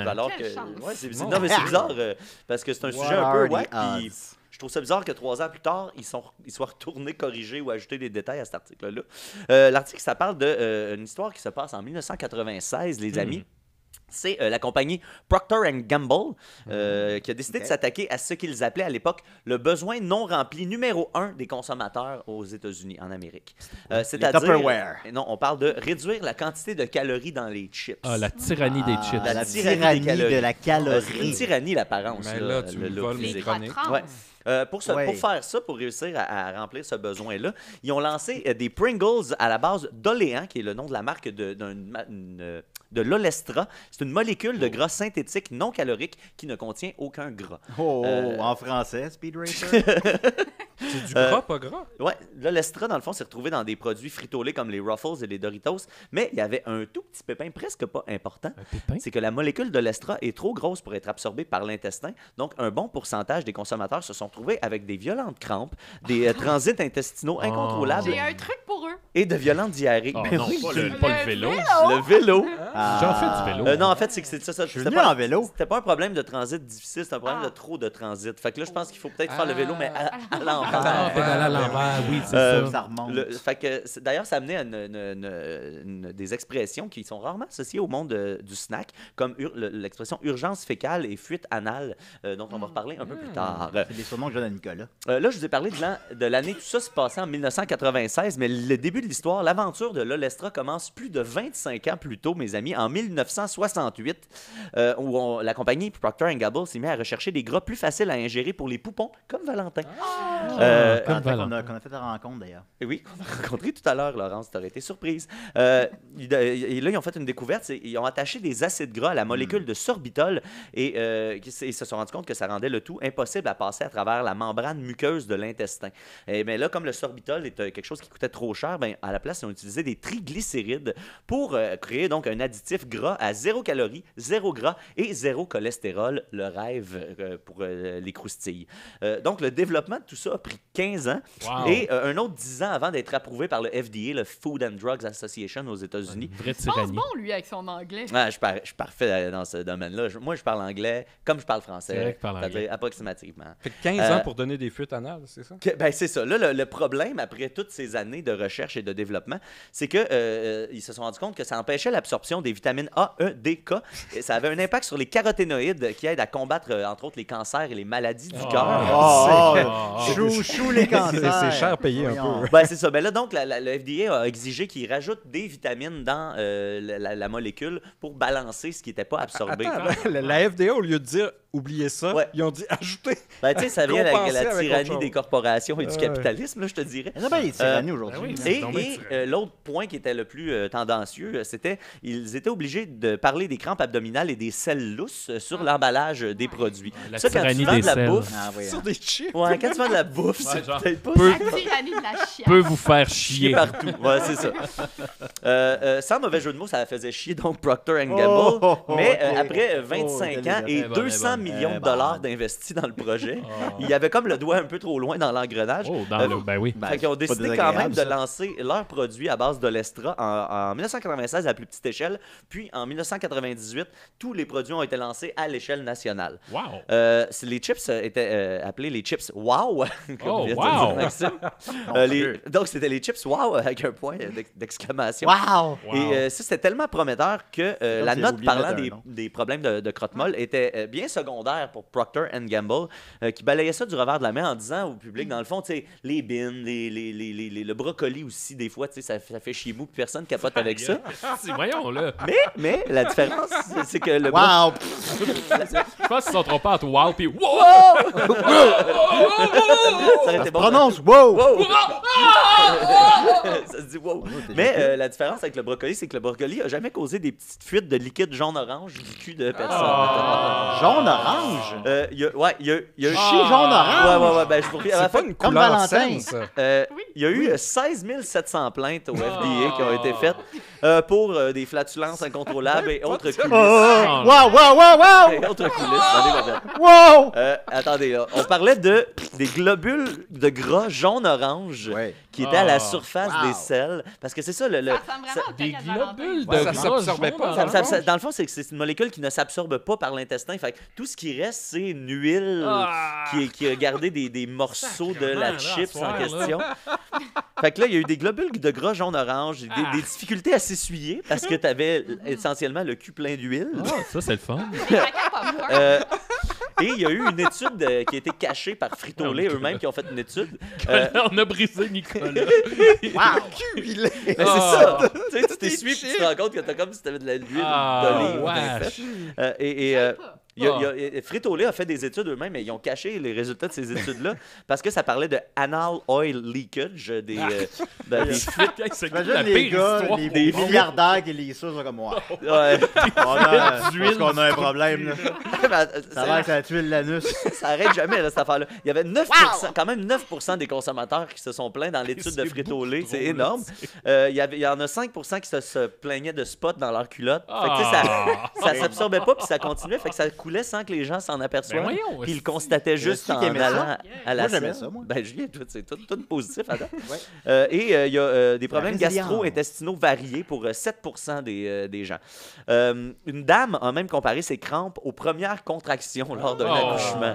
alors Quelle que... chance. Ouais, non, mais c'est bizarre, parce que c'est un sujet un peu wack, puis je trouve ça bizarre que 3 ans plus tard, ils soient retournés corriger ou ajouter des détails à cet article-là. L'article, ça parle d'une histoire qui se passe en 1996, les amis. C'est la compagnie Procter & Gamble qui a décidé de s'attaquer à ce qu'ils appelaient à l'époque le besoin non rempli numéro 1 des consommateurs aux États-Unis, en Amérique. C'est-à-dire, Tupperware. non, on parle de réduire la quantité de calories dans les chips. Ah, la tyrannie des chips. la La tyrannie des calories. de la C'est une calorie. tyrannie, l'apparence. Mais là, tu me le voles look mes physique. Les chroniques. trans. Ouais. Pour Ouais. faire ça, pour réussir à remplir ce besoin-là, ils ont lancé des Pringles à la base d'oléant, qui est le nom de la marque de l'Olestra. C'est une molécule de gras synthétique non calorique qui ne contient aucun gras. Oh, en français, Speed Racer. C'est du gras, pas gras. Ouais, l'Olestra, dans le fond, s'est retrouvé dans des produits Frito-Lay comme les Ruffles et les Doritos, mais il y avait un tout petit pépin presque pas important. Un pépin? C'est que la molécule d'Olestra est trop grosse pour être absorbée par l'intestin, donc un bon pourcentage des consommateurs se sont trouvés avec des violentes crampes, des transits intestinaux incontrôlables J'ai un truc pour eux. et de violentes diarrhées. Oh, Ben non, oui, pas le vélo. le vélo. J'en fais du vélo. Non, en fait, c'est que c'est ça. Je suis venu en vélo. C'était pas un problème de transit difficile, c'était un problème Ah. de trop de transit. Fait que là, je pense qu'il faut peut-être faire le vélo, mais à l'envers. Ah, pédale à l'envers, oui, c'est ça. Ça remonte. Fait que, d'ailleurs, ça amenait à des expressions qui sont rarement associées au monde du snack, comme l'expression urgence fécale et fuite anale, dont on va reparler un peu plus tard. C'est des surnoms que je donne à Nicolas. Là, je vous ai parlé de l'année, tout ça s'est passé en 1996, mais le début de l'histoire, l'aventure de l'Olestra commence plus de 25 ans plus tôt, mes amis, pandémie, en 1968, où la compagnie Procter & Gamble s'est mise à rechercher des gras plus faciles à ingérer pour les poupons, comme Valentin. Comme Qu'on Valentin. a fait la rencontre, d'ailleurs. Et oui, qu'on a rencontré tout à l'heure, Laurence, tu aurais été surprise. Et là, ils ont fait une découverte, ils ont attaché des acides gras à la molécule de sorbitol et ils se sont rendus compte que ça rendait le tout impossible à passer à travers la membrane muqueuse de l'intestin. Et bien là, comme le sorbitol est quelque chose qui coûtait trop cher, ben, à la place, ils ont utilisé des triglycérides pour créer donc un additif gras à 0 calories, 0 gras et 0 cholestérol, le rêve pour les croustilles. Donc, le développement de tout ça a pris 15 ans Wow. et un autre 10 ans avant d'être approuvé par le FDA, le Food and Drugs Association aux États-Unis. Vraie Il pense tyrannie. bon, lui, avec son anglais. Ouais, je suis parfait dans ce domaine-là. Moi, je parle anglais comme je parle C'est vrai français, que parle anglais. c'est-à-dire approximativement. Fait que 15 ans pour donner des fuites anales, c'est ça? Ben, c'est ça. Là, le problème, après toutes ces années de recherche et de développement, c'est que ils se sont rendus compte que ça empêchait l'absorption des vitamines A, E, D, K. Et ça avait un impact sur les caroténoïdes qui aident à combattre, entre autres, les cancers et les maladies du cœur. Chou les cancers. C'est cher payé un Voyons. peu. Ben, c'est ça. Ben là, donc, le FDA a exigé qu'ils rajoutent des vitamines dans la molécule pour balancer ce qui n'était pas absorbé. Attends, la FDA, au lieu de dire oubliez ça, Ouais. ils ont dit ajouter. Ben, tu sais, ça vient avec Compenser la avec autre tyrannie chose. des corporations et du Ouais. capitalisme, là, je te dirais. Il y en a bien des tyrannies aujourd'hui. oui, là. c'est donc bien tyrannie. L'autre point qui était le plus tendancieux, c'était ils étaient obligés de parler des crampes abdominales et des selles lousses sur l'emballage des produits. La Ça, quand tu tyrannie vends des de la selles. bouffe, Ah, voyons. Sur des chips. ouais, quand tu vends de la bouffe, c'est genre, peut-être pas La tyrannie de la chienne. Peut vous faire chier chier. partout. Ouais, c'est ça. Sans mauvais jeu de mots, ça faisait chier donc Procter & Gamble. Oh, oh, oh, mais ok. après 25 ans et Eh ben, 200 eh ben. millions de Eh ben. dollars d'investis dans le projet, Oh. il y avait comme le doigt un peu trop loin dans l'engrenage. Oh, dans le... Ben oui. Fait qu'ils ont c'est pas décidé quand même désagréable, de ça. lancer leur produit à base d'Olestra en 1996 à la plus petite échelle. Puis en 1998, tous les produits ont été lancés à l'échelle nationale. Wow. Les chips étaient appelés les chips Wow. comme Oh, vient de wow. dire Maxime. Donc c'était les chips Wow avec un point d'exclamation. Wow! Wow. Et ça, c'était tellement prometteur que la c'est note oublié de parlant mettre un nom. des problèmes de crotte-molle était bien secondaire pour Procter & Gamble, qui balayait ça du revers de la main en disant au public, dans le fond, tu sais, les bines, le brocoli aussi, des fois, tu sais, ça fait chier mou, puis personne capote avec ça. Voyons, là. Mais la différence, c'est que le Wow! Je pense qu'ils sont trompés entre wow puis wow. ça aurait été bon. Prononce wow! Wow! Ça se dit wow. Mais la différence avec le brocoli, c'est que le brocoli a jamais causé des petites fuites de liquide jaune-orange du cul de personne. Jaune-orange? Il y a eu... Chier jaune-orange? Ouais, ben je pourrais... C'est pas une Comme couleur Valentin. saine, ça. Il y a eu 16 700 plaintes au FDA qui ont été faites pour des flatulences incontrôlables et autres coulisses. Oh! Wow, wow, wow, wow! Et autres coulisses dans les bobettes. Wow! Attendez, là. On parlait des globules de gras jaune-orange Ouais. qui étaient à la Ah. surface Wow. des selles. Parce que c'est ça, Ça ressemble vraiment au Des caca de Valentin. globules de Ouais, ça gras s'absorbait jaune pas, orange. dans le fond, c'est que c'est une molécule qui ne s'absorbe pas par l'intestin. Fait que tout ce qui reste, c'est une huile qui a gardé des morceaux de la Sacrement, là, chips à soir, en là. question. Fait que là, il y a eu des globules de gras jaune-orange, des difficultés à s'essuyer parce que tu avais essentiellement le cul plein d'huile. Ah, ça, c'est le fun. Des caca popcorn. Et il y a eu une étude qui a été cachée par Frito-Lay eux-mêmes qui ont fait une étude. On a brisé Nicolas. Mais c'est ça! Tu sais, tu t'essuies puis tu te rends compte que t'as comme si t'avais de l'huile d'olive. wesh. Frito-Lay a fait des études eux-mêmes, mais ils ont caché les résultats de ces études-là parce que ça parlait de anal oil leakage, des fuites. C'est Imagine la les pire gars, histoire. les milliardaires qui lisent ça, sont comme moi. Ouais. Parce qu'on a un problème, là. Ça a l'air que ça tué l'anus. Ça arrête jamais, là, cette affaire-là. Il y avait 9%, quand même 9% des consommateurs qui se sont plaints dans l'étude de C'est Frito-Lay. beaucoup C'est trop, énorme. Il y en a 5% qui se plaignaient de spots dans leur culotte. Fait que, tu sais, ça s'absorbait pas puis ça continuait. Fait que ça coulait sans que les gens s'en aperçoivent. Ben voyons, Puis ils le constataient juste qui en aimait ça? allant à la Moi, j'aimais selle. ça, moi. Ben, Julien, toi, c'est tout positif à date. Il y a des problèmes résilience. gastro-intestinaux variés pour 7% des gens. Une dame a même comparé ses crampes aux premières contractions lors d'un accouchement.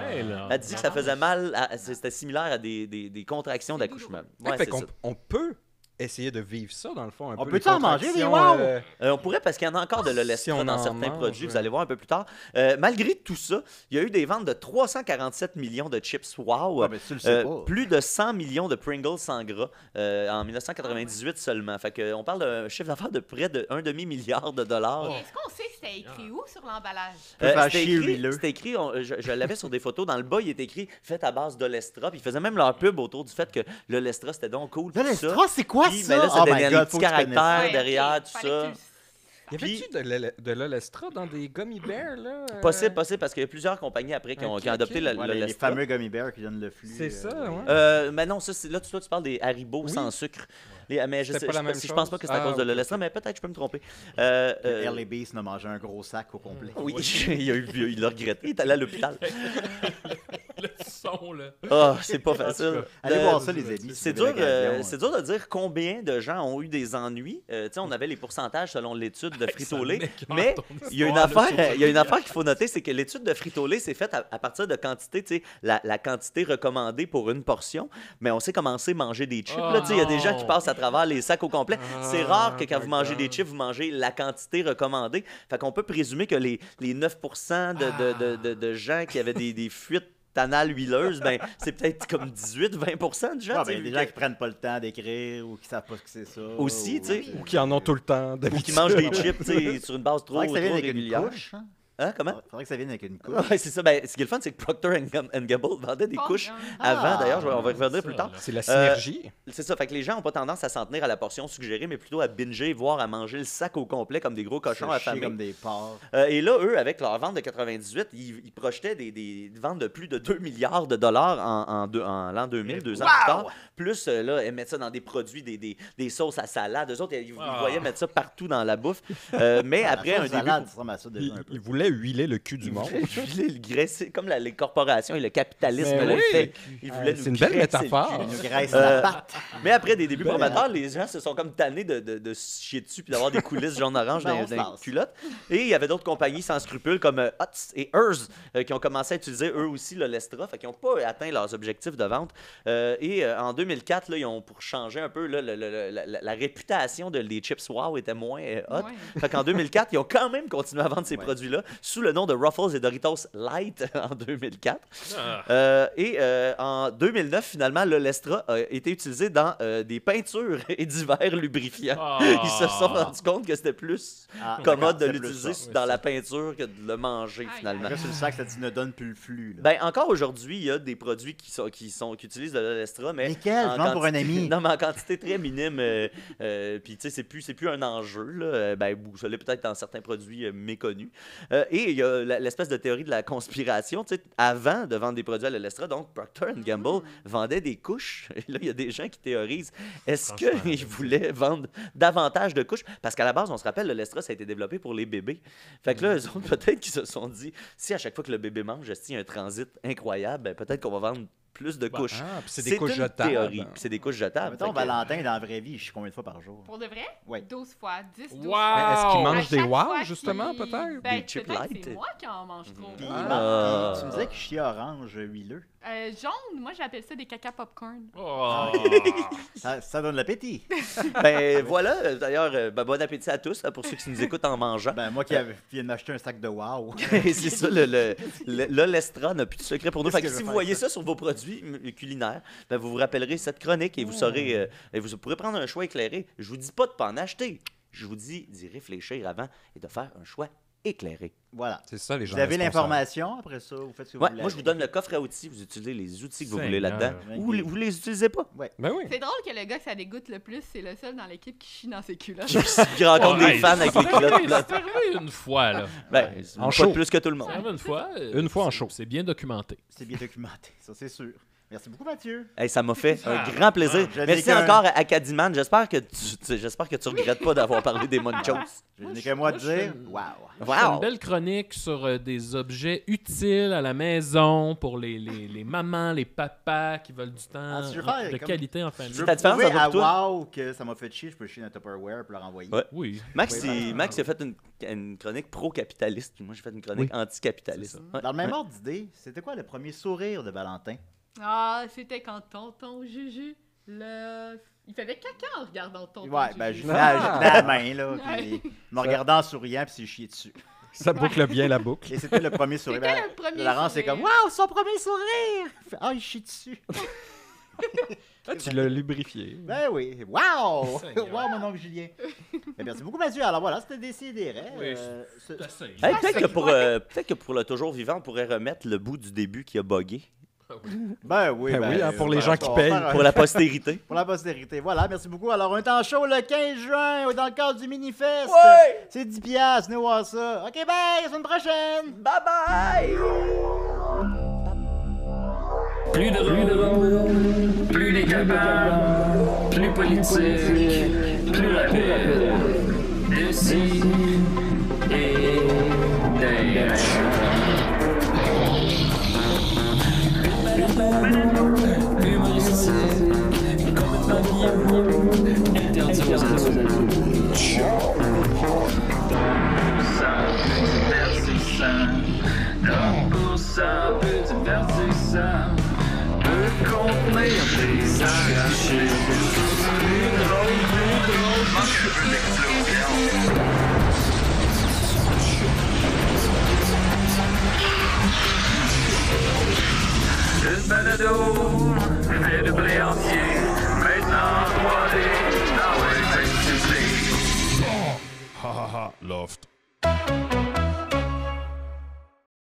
Elle dit que ça faisait mal, c'était similaire à des contractions d'accouchement. Ouais, Fait c'est qu'on ça. on peut essayer de vivre ça, dans le fond. Un On peu peut-tu les en manger, des contractions, wow? On pourrait, parce qu'il y en a encore de l'olestra Si on dans en certains mange, produits, vous ouais. allez voir un peu plus tard. Malgré tout ça, il y a eu des ventes de 347 millions de chips Wow, Ah, mais tu le sais pas. plus de 100 millions de Pringles sans gras en 1998 seulement. Fait que, on parle d'un chiffre d'affaires de près de $1,5 milliard. Est-ce qu'on sait que c'était écrit où sur l'emballage? Peut faire C'était chier écrit, huileux. c'était écrit, je l'avais sur des photos. Dans le bas, il était écrit « Fait à base d'olestra ». Puis ils faisaient même leur pub autour du fait que l'olestra, c'était donc cool. tout ça. L'olestra, c'est quoi Puis, ça? ben là, ça Oh donnait my un God, petit faut que tu connaisses caractère ça. Ouais, derrière, ok, tout fallait ça. que tu- Y avait-tu de l'olestra dans des gummy bears, là? Possible, parce qu'il y a plusieurs compagnies après qui ont, Ok, qui ont adopté ok. le Ouais, les l'olestra. fameux gummy bears qui donnent le flux. C'est ça, ouais. Mais non, ça, là, toi, tu parles des Haribo Oui. sans sucre. Mais je C'était sais, pas la je, même je pense pas chose? que c'est à Ah, cause de ok, l'olestra, ok. mais peut-être je peux me tromper. L.A. Beast a mangé un gros sac au complet. Oui, il l'a regretté. Il est allé à l'hôpital. Le son, là. Ah, c'est pas facile. Allez voir ça, les amis. si C'est vous avez dur, l'occasion. c'est dur de dire combien de gens ont eu des ennuis. Tu sais, on avait les pourcentages selon l'étude de Frito-Lay. Mais il y a une affaire qu'il faut noter, c'est que l'étude de Frito-Lay s'est faite à partir de quantité, tu sais, la quantité recommandée pour une portion. Mais on sait commencer à manger des chips. là, tu sais, il y a des gens qui passent à travers les sacs au complet. C'est rare que quand vous mangez des chips, vous mangez la quantité recommandée. Fait qu'on peut présumer que les 9% de gens qui avaient des fuites anales huileuses, ben, c'est peut-être comme 18-20% de gens. Ah, tu sais, ben, des vu gens que- qui prennent pas le temps d'écrire ou qui savent pas ce que c'est ça. Aussi, tu sais. Ou qui en ont tout le temps, Ou qui mangent des chips, tu sais, sur une base trop Faudrait que ça vienne avec une régulière. couche. Hein? Hein, comment? Faudrait que ça vienne avec une couche. Ouais, c'est ça. Ben, ce qui est le fun, c'est que Procter Gamble vendait des Bon, couches ah. avant. D'ailleurs, on va y revenir ça, plus tard. là. C'est la synergie. C'est ça. Fait que les gens n'ont pas tendance à s'en tenir à la portion suggérée, mais plutôt à binger, voire à manger le sac au complet comme des gros cochons Se chier affamés. comme des porcs. Et là, eux, avec leur vente de 98, ils projetaient des ventes de plus de 2 milliards de dollars en l'an 2000, 2 ans plus tard. Plus, là, ils mettent ça dans des produits, des sauces à salade. Eux autres, ils voyaient mettre ça partout dans la bouffe. Mais après, un début... salade, ça ressemble à ça déjà un peu. Il voulait huiler le cul du monde. Ils voulaient le graisser, comme les corporations et le capitalisme Mais le oui. fait. Ils voulaient nous C'est une belle graisser le métaphore. cul. Ils nous graissent Euh, la patte. Mais après des débuts prometteurs, les gens se sont comme tannés de se chier dessus puis d'avoir des coulisses jaune-orange Ben, on dans se les lasse. culottes. Et il y avait d'autres compagnies sans scrupules comme Utz et Hearst qui ont commencé à utiliser eux aussi l'olestra, fait qu'ils n'ont pas atteint leurs objectifs de vente. En 2004, là, ils ont, pour changer un peu, là, la réputation des chips Wow était moins hot. Ouais. Fait qu'en 2004, ils ont quand même continué à vendre ces produits-là sous le nom de Ruffles et Doritos Light en 2004. En 2009, finalement, l'olestra a été utilisé dans des peintures et divers lubrifiants. Ah. Ils se sont rendus compte que c'était plus Ah, commode de d'accord, c'est l'utiliser plus ça. dans la peinture que de le manger, Aïe, finalement. Après, sur le sac, ça dit ne donne plus le flux. Là. Ben, encore aujourd'hui, il y a des produits qui utilisent de l'olestra, mais Lesquels? en Je demande pour un quantité- ami. Non, mais en quantité très minime. Puis, tu sais, c'est plus un enjeu. Là. Ben, ça l'est peut-être dans certains produits méconnus. Et il y a l'espèce de théorie de la conspiration. Tu sais, avant de vendre des produits à l'olestra, donc Procter Gamble vendait des couches. Et là, il y a des gens qui théorisent, est-ce qu'ils voulaient vendre davantage de couches? Parce qu'à la base, on se rappelle, l'olestra, ça a été développé pour les bébés. Fait que là, eux autres, peut-être qu'ils se sont dit, si à chaque fois que le bébé mange, il y a un transit incroyable, ben, peut-être qu'on va vendre plus de couches. Ah, puis c'est des couches une jetables. théorie, puis c'est des couches jetables. Mettons, Fait que- Valentin, dans la vraie vie, je suis combien de fois par jour? Pour de vrai? Ouais. 12 fois, 10, 12 Wow! fois. Mais est-ce qu'ils À mangent des chaque wow, fois justement, qu'il- peut-être? Ben, Des chips peut-être light. c'est moi qui en mange trop. Puis, Ah. tu me disais que je chiais orange huileux. Jaune, moi j'appelle ça des caca popcorn. Oh. Ça donne l'appétit. Ben voilà, d'ailleurs, ben, bon appétit à tous, hein, pour ceux qui nous écoutent en mangeant. Ben, moi qui viens de m'acheter un sac de wow. C'est ça, l'olestra n'a plus de secret pour nous. Qu'est-ce Fait que que je si vais vous faire voyez avec ça sur vos produits culinaires, ben vous vous rappellerez cette chronique et vous saurez, et vous pourrez prendre un choix éclairé. Je vous dis pas de pas en acheter. Je vous dis d'y réfléchir avant et de faire un choix éclairé. Voilà. C'est ça, les gens Vous avez responsables. l'information après ça, vous faites ce que vous Ouais, voulez. moi, je vous donne le coffre à outils. Vous utilisez les outils que vous voulez Seigneur. là-dedans. Ou vous les utilisez pas. Ben oui. C'est drôle que le gars que ça dégoûte le plus, c'est le seul dans l'équipe qui chie dans ses culottes. Qui rencontre des fans avec les culottes. C'est plates. arrivé une fois, là. Ben, En pas show. plus que tout le monde. C'est arrivé une fois. Une fois en show. C'est bien documenté. C'est bien documenté, ça c'est sûr. Merci beaucoup, Mathieu. Hey, ça m'a fait un grand plaisir. Je n'ai Merci qu'un- encore à Acadiman. J'espère que tu regrettes pas d'avoir parlé des Munchos. Je n'ai qu'à moi de moi, je dire, fais- wow. C'est une Wow! belle chronique sur des objets utiles à la maison pour les mamans, les papas qui veulent du temps Ah, si je veux faire de comme- qualité en famille. Je veux la différence prouver entre à toi- wow que ça m'a fait chier, je peux chier dans Tupperware pour le renvoyer. Ouais. Oui. Max, Oui, Max il a fait une chronique pro-capitaliste. Moi, j'ai fait une chronique anti-capitaliste. Ouais. Dans le même ordre d'idée, c'était quoi le premier sourire de Valentin? Ah, c'était quand tonton Juju le Il faisait caca en regardant ton Ouais, ton ben, jeu. je tenais la main, là, puis il me regardait en souriant, puis s'est chié dessus. Ça boucle bien la boucle. Et c'était le premier sourire. C'était Ben, le premier Laurent, c'est sourire. comme, waouh, son premier sourire! Il fait, ah, il chie dessus. Ah, tu l'as lubrifié. Ben oui, waouh! Seigneur. Waouh, mon oncle Julien. Ben, merci beaucoup, Mathieu. Alors voilà, c'était Décidérez. Oui, ce- T'essayes. Hey, peut-être que pour le toujours vivant, on pourrait remettre le bout du début qui a buggé. Ben oui, Ben oui, hein, pour les gens qui on va payent. faire un- Pour la postérité. Pour la postérité. Voilà, merci beaucoup. Alors, on est en show le 15 juin dans le cadre du Minifest. Ouais! C'est 10 piastres, venez voir ça. OK, bye, à la semaine prochaine. Bye bye! Plus drôle, plus décapable, plus politique, plus rapide. D'ici et d'ailleurs. Humoristique, complètement bien, interdit aux adultes. Ça peut divertissant, donc pour ça peut divertissant, peut contenir des arrachés. Plus drôle, manque un peu d'explosion. Une balado, fait de blé entier, maintenant 3D, dans les festivités. Ha ha ha, Loft.